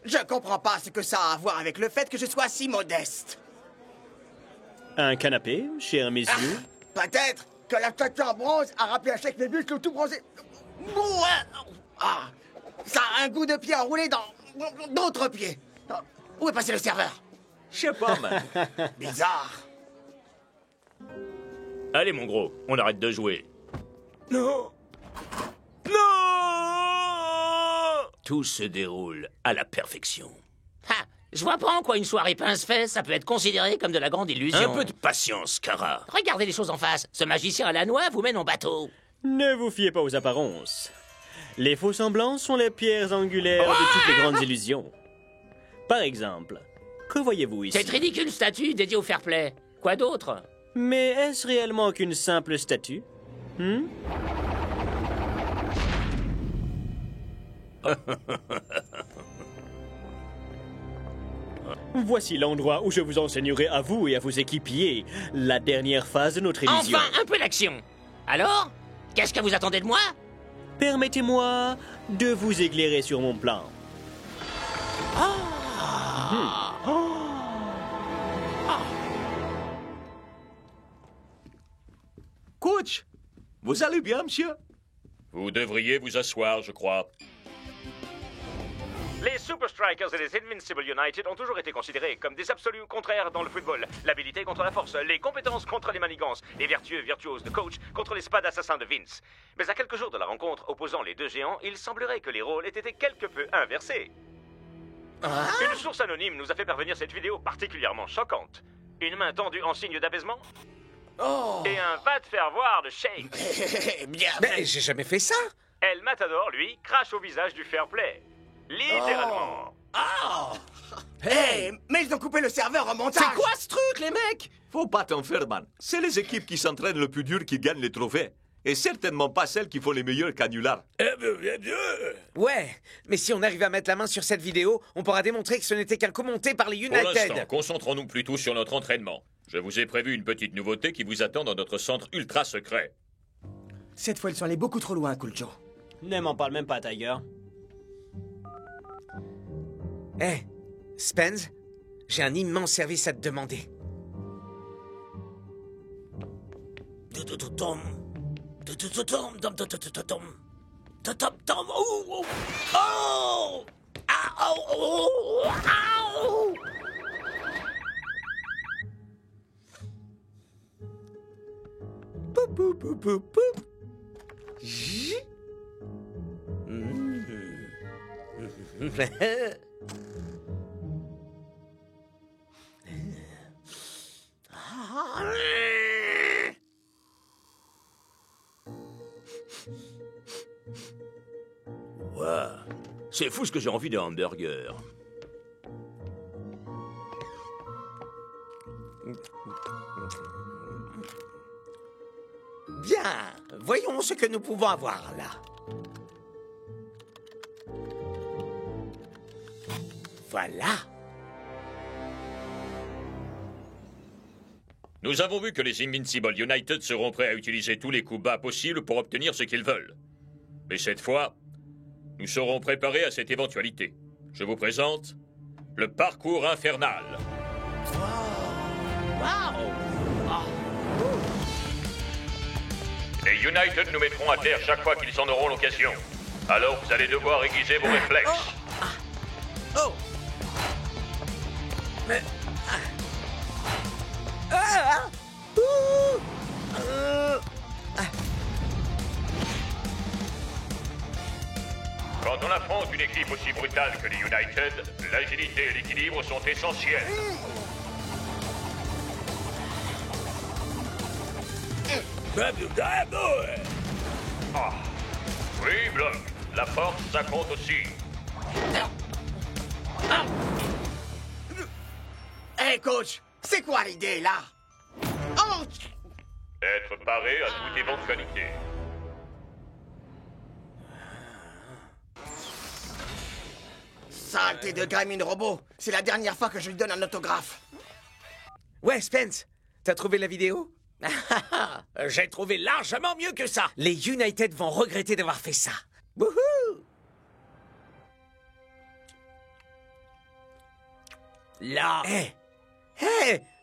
Je comprends pas ce que ça a à voir avec le fait que je sois si modeste. Un canapé, cher messieurs? Peut-être que la statue en bronze a rappelé à chaque mes muscles tout bronzés. Ça a un goût de pied enroulé dans d'autres pieds. Où est passé le serveur? Je sais pas, man. Bizarre. Allez, mon gros, on arrête de jouer. Non. Tout se déroule à la perfection. Ah, je vois pas en quoi une soirée pince-fesse, ça peut être considéré comme de la grande illusion. Un peu de patience, Kara. Regardez les choses en face. Ce magicien à la noix vous mène en bateau. Ne vous fiez pas aux apparences. Les faux semblants sont les pierres angulaires de toutes les grandes illusions. Par exemple, que voyez-vous ici? Cette ridicule statue dédiée au fair play. Quoi d'autre? Mais est-ce réellement qu'une simple statue? Voici l'endroit où je vous enseignerai à vous et à vos équipiers la dernière phase de notre illusion. Enfin, un peu d'action. Alors, qu'est-ce que vous attendez de moi? Permettez-moi de vous éclairer sur mon plan. Coach, vous allez bien, monsieur? Vous devriez vous asseoir, je crois. Les Super Strikers et les Invincible United ont toujours été considérés comme des absolus contraires dans le football. L'habilité contre la force, les compétences contre les manigances, les vertueux virtuoses de coach contre les spas d'assassins de Vince. Mais à quelques jours de la rencontre opposant les deux géants, il semblerait que les rôles aient été quelque peu inversés. Une source anonyme nous a fait parvenir cette vidéo particulièrement choquante. Une main tendue en signe d'apaisement. Et un va te faire voir de Shakes. Mais j'ai jamais fait ça. El Matador, lui, crache au visage du fair play. Littéralement. Hey, mais ils ont coupé le serveur en montage. C'est quoi ce truc, les mecs? Faut pas t'en faire, man. C'est les équipes qui s'entraînent le plus dur qui gagnent les trophées. Et certainement pas celles qui font les meilleurs canulars. Ouais, mais si on arrive à mettre la main sur cette vidéo, on pourra démontrer que ce n'était qu'un coup monté par les Pour l'instant, United. concentrons-nous plutôt sur notre entraînement. Je vous ai prévu une petite nouveauté qui vous attend dans notre centre ultra secret. Cette fois, ils sont allés beaucoup trop loin, Cool Joe. Ne m'en parle même pas, Tiger. Hé, Spence, j'ai un immense service à te demander. Wow. C'est fou ce que j'ai envie d'un hamburger. Bien, voyons ce que nous pouvons avoir là. Voilà. Nous avons vu que les Invincible United seront prêts à utiliser tous les coups bas possibles pour obtenir ce qu'ils veulent. Mais cette fois, nous serons préparés à cette éventualité. Je vous présente le parcours infernal. Les United nous mettront à terre chaque fois qu'ils en auront l'occasion. Alors vous allez devoir aiguiser vos réflexes. Oh! Mais... Quand on affronte une équipe aussi brutale que les United, l'agilité et l'équilibre sont essentiels. Ah. Oui, Block. La force, ça compte aussi. Hey, coach, c'est quoi l'idée, là? Oh! Être paré à toute éventualité. Saleté de gamine robot. C'est la dernière fois que je lui donne un autographe. Ouais, Spence, t'as trouvé la vidéo? J'ai trouvé largement mieux que ça. Les United vont regretter d'avoir fait ça. Wouhou! Là. Hé!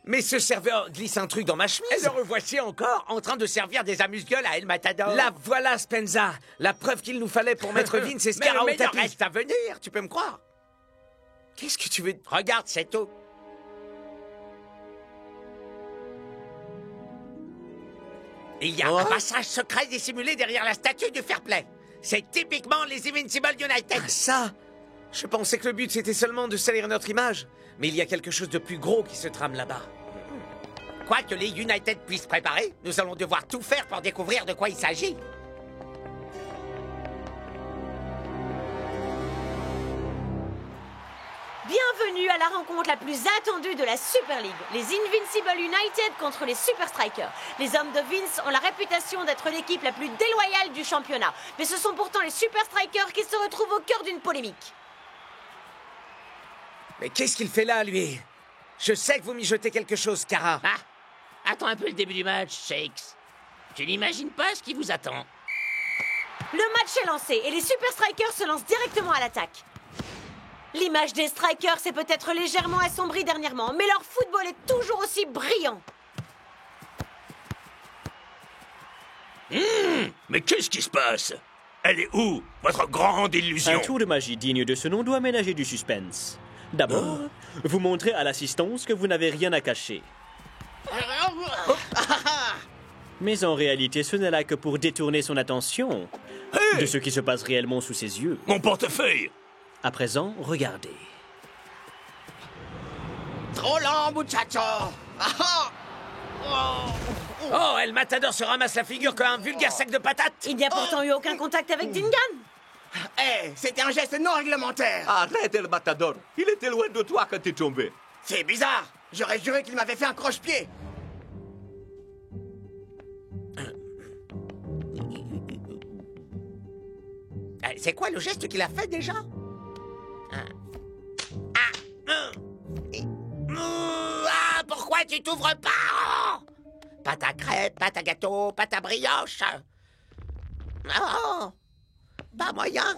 Mais ce serveur glisse un truc dans ma chemise. Et le revoici encore en train de servir des amuse-gueules à El Matador. La voilà, Spenza. La preuve qu'il nous fallait pour mettre Vince et Scarra au Mais le meilleur tapis. reste à venir, tu peux me croire. Qu'est-ce que tu veux... Regarde, c'est tout. Il y a un passage secret dissimulé derrière la statue du Fair Play. C'est typiquement les Invincible United. Ah, ça? Je pensais que le but c'était seulement de salir notre image. Mais il y a quelque chose de plus gros qui se trame là-bas. Quoi que les United puissent préparer, nous allons devoir tout faire pour découvrir de quoi il s'agit. Bienvenue à la rencontre la plus attendue de la Super League. Les Invincible United contre les Super Strikers. Les hommes de Vince ont la réputation d'être l'équipe la plus déloyale du championnat. Mais ce sont pourtant les Super Strikers qui se retrouvent au cœur d'une polémique. Mais qu'est-ce qu'il fait là, lui? Je sais que vous mijotez quelque chose, Scarra. Ah, attends un peu le début du match, Shakes. Tu n'imagines pas ce qui vous attend. Le match est lancé et les Super Strikers se lancent directement à l'attaque. L'image des Strikers s'est peut-être légèrement assombrie dernièrement, mais leur football est toujours aussi brillant. Mais qu'est-ce qui se passe? Elle est où, votre grande illusion? Un tour de magie digne de ce nom doit ménager du suspense. D'abord, vous montrez à l'assistance que vous n'avez rien à cacher. Mais en réalité, ce n'est là que pour détourner son attention de ce qui se passe réellement sous ses yeux. Mon portefeuille! À présent, regardez. Trop lent, muchacho. Oh, El Matador se ramasse la figure comme un vulgaire sac de patates. Il n'y a pourtant eu aucun contact avec Dingan. Hé, c'était un geste non réglementaire. Arrête, El Matador. Il était loin de toi quand t'es tombé. C'est bizarre. J'aurais juré qu'il m'avait fait un croche-pied. C'est quoi le geste qu'il a fait déjà? Pourquoi tu t'ouvres pas? Pâte à crêpes, pâte à gâteau, pâte à brioche. Non, pas moyen.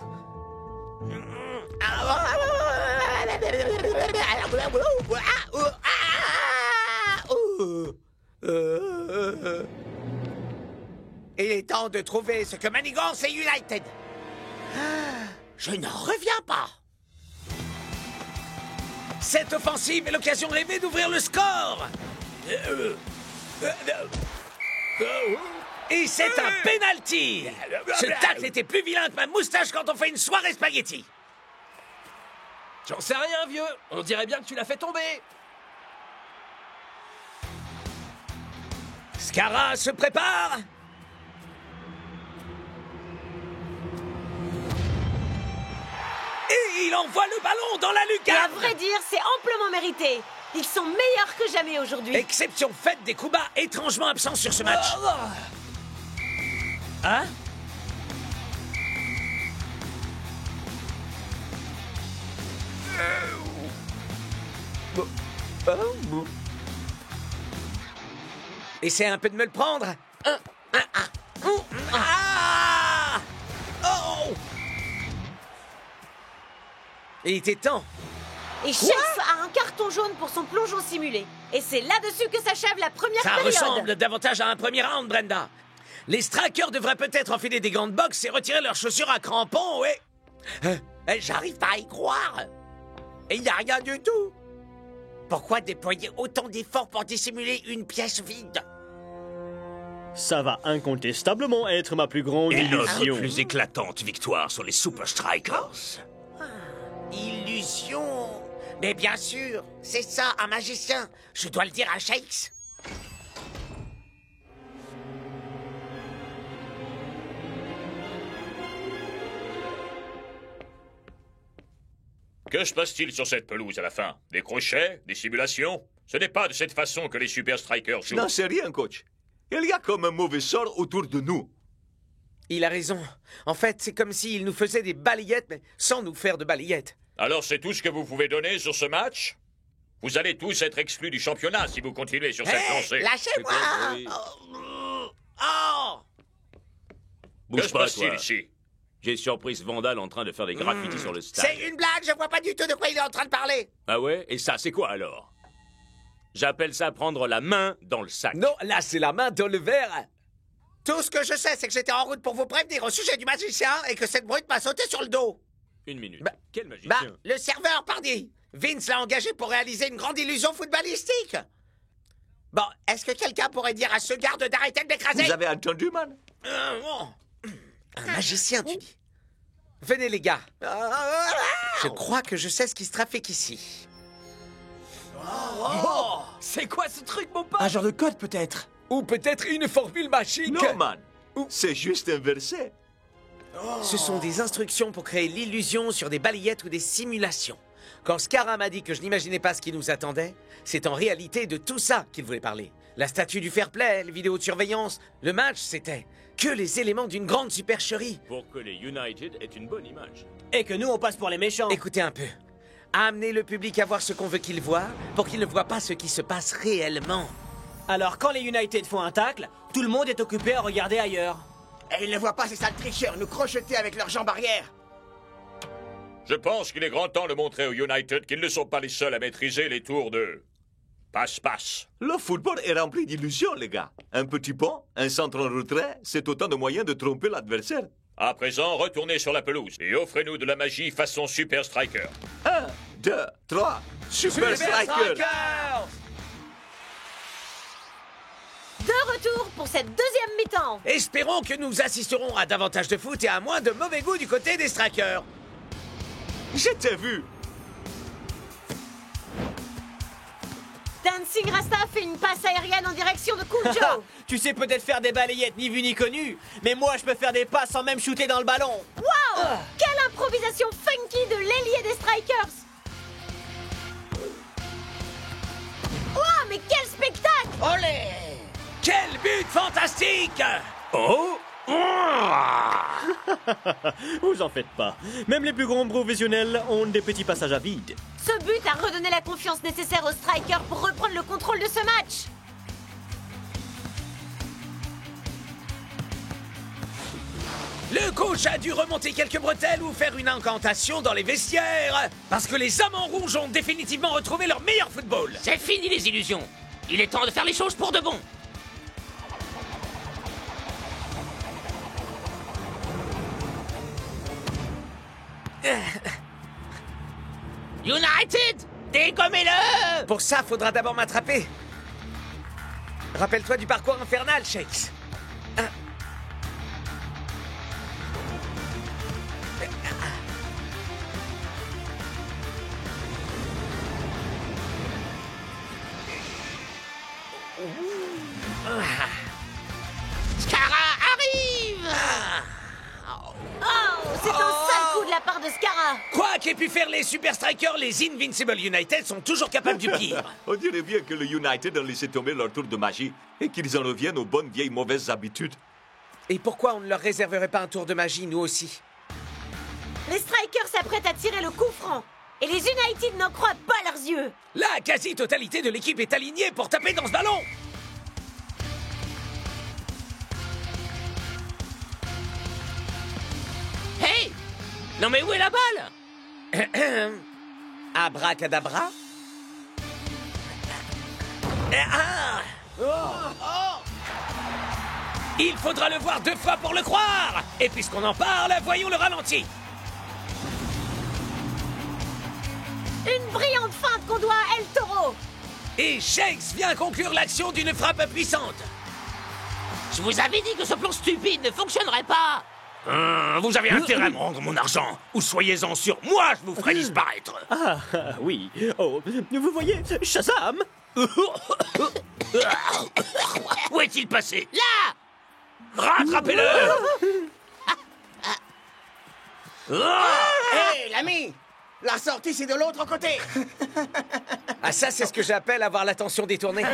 Il est temps de trouver ce que manigance et United. Je n'en reviens pas. Cette offensive est l'occasion rêvée d'ouvrir le score. Et c'est un penalty. Ce tacle était plus vilain que ma moustache quand on fait une soirée spaghetti. J'en sais rien, vieux. On dirait bien que tu l'as fait tomber. Scarra se prépare. Et il envoie le ballon dans la Et lucarne. à vrai dire, c'est amplement mérité. Ils sont meilleurs que jamais aujourd'hui. Exception faite des coups bas étrangement absents sur ce match. Hein? Essaie un peu de me le prendre. Ah! Oh! Il était temps. Et Shakes a un carton jaune pour son plongeon simulé. Et c'est là-dessus que s'achève la première Ça période. ressemble davantage à un premier round, Brenda. Les strikers devraient peut-être enfiler des gants de boxe et retirer leurs chaussures à crampons, et... J'arrive pas à y croire. Et il n'y a rien du tout. Pourquoi déployer autant d'efforts pour dissimuler une pièce vide? Ça va incontestablement être ma plus grande Et notre illusion. plus éclatante victoire sur les Super Strikers. Illusion. Mais bien sûr, c'est ça, un magicien. Je dois le dire à Shakes. Que se passe-t-il sur cette pelouse à la fin? Des crochets? Des simulations? Ce n'est pas de cette façon que les Super Strikers jouent. Non, c'est rien, coach. Il y a comme un mauvais sort autour de nous. Il a raison. En fait, c'est comme s'il nous faisait des balayettes, mais sans nous faire de balayettes. Alors c'est tout ce que vous pouvez donner sur ce match? Vous allez tous être exclus du championnat si vous continuez sur cette lancée. Lâchez-moi! Oh! Que se passe-t-il toi. ici? J'ai surpris ce vandale en train de faire des graffitis sur le stade. C'est une blague, je vois pas du tout de quoi il est en train de parler. Ah ouais? Et ça, c'est quoi alors? J'appelle ça prendre la main dans le sac. Non, là, c'est la main dans le verre. Tout ce que je sais, c'est que j'étais en route pour vous prévenir au sujet du magicien et que cette brute m'a sauté sur le dos. Une minute. Bah, Quel magicien? Bah, le serveur, pardi. Vince l'a engagé pour réaliser une grande illusion footballistique. Bon, est-ce que quelqu'un pourrait dire à ce garde d'arrêter de m'écraser? Vous avez entendu, man? Un magicien, tu dis? Venez, les gars. Je crois que je sais ce qui se trafique ici. Oh, c'est quoi ce truc, mon pote? Un genre de code, peut-être? Ou peut-être une formule magique. Non, man. C'est juste un verset. Ce sont des instructions pour créer l'illusion sur des balayettes ou des simulations. Quand Scarra m'a dit que je n'imaginais pas ce qui nous attendait, c'est en réalité de tout ça qu'il voulait parler. La statue du fair play, les vidéos de surveillance, le match, c'était que les éléments d'une grande supercherie. Pour que les United aient une bonne image. Et que nous, on passe pour les méchants. Écoutez un peu. Amener le public à voir ce qu'on veut qu'il voie, pour qu'il ne voit pas ce qui se passe réellement. Alors, quand les United font un tacle, tout le monde est occupé à regarder ailleurs. Et ils ne voient pas ces sales tricheurs nous crocheter avec leurs jambes arrière. Je pense qu'il est grand temps de montrer aux United qu'ils ne sont pas les seuls à maîtriser les tours de passe-passe. Le football est rempli d'illusions, les gars. Un petit pont, un centre en retrait, c'est autant de moyens de tromper l'adversaire. À présent, retournez sur la pelouse et offrez-nous de la magie façon Super Striker. 1, 2, 3, Super Striker! De retour pour cette deuxième mi-temps. Espérons que nous assisterons à davantage de foot et à moins de mauvais goût du côté des strikers. Je t'ai vu! Dancing Rasta fait une passe aérienne en direction de Cool Joe. Tu sais peut-être faire des balayettes ni vu ni connu, mais moi je peux faire des passes sans même shooter dans le ballon. Wow! Quelle improvisation funky de l'ailier des Strikers. Wow, mais quel spectacle! Olé! Quel but fantastique! Oh! Vous en faites pas. Même les plus grands professionnels ont des petits passages à vide. Ce but a redonné la confiance nécessaire aux Strikers pour reprendre le contrôle de ce match. Le coach a dû remonter quelques bretelles ou faire une incantation dans les vestiaires parce que les hommes en rouge ont définitivement retrouvé leur meilleur football. C'est fini les illusions. Il est temps de faire les choses pour de bon. United, dégommez-le! Pour ça, faudra d'abord m'attraper. Rappelle-toi du parcours infernal, Shakes. Scarra arrive! Oh, c'est un sale coup de la part de Scarra. Quoi qu'aient pu faire les Super Strikers, les Invincible United sont toujours capables du pire. On dirait bien que le United a laissé tomber leur tour de magie et qu'ils en reviennent aux bonnes vieilles mauvaises habitudes. Et pourquoi on ne leur réserverait pas un tour de magie, nous aussi? Les Strikers s'apprêtent à tirer le coup franc. Et les United n'en croient pas leurs yeux. La quasi-totalité de l'équipe est alignée pour taper dans ce ballon. Hey! Non mais où est la balle? Abracadabra. Il faudra le voir 2 fois pour le croire. Et puisqu'on en parle, voyons le ralenti. Une brillante feinte qu'on doit à El Toro. Et Shakes vient conclure l'action d'une frappe puissante. Je vous avais dit que ce plan stupide ne fonctionnerait pas. Vous avez intérêt à me rendre mon argent, ou soyez-en sûr, moi je vous ferai disparaître. Oui. Oh, vous voyez, Shazam. Où est-il passé? Là! Rattrapez-le! Hé, l'ami! La sortie, c'est de l'autre côté! Ah ça, c'est ce que j'appelle avoir l'attention détournée.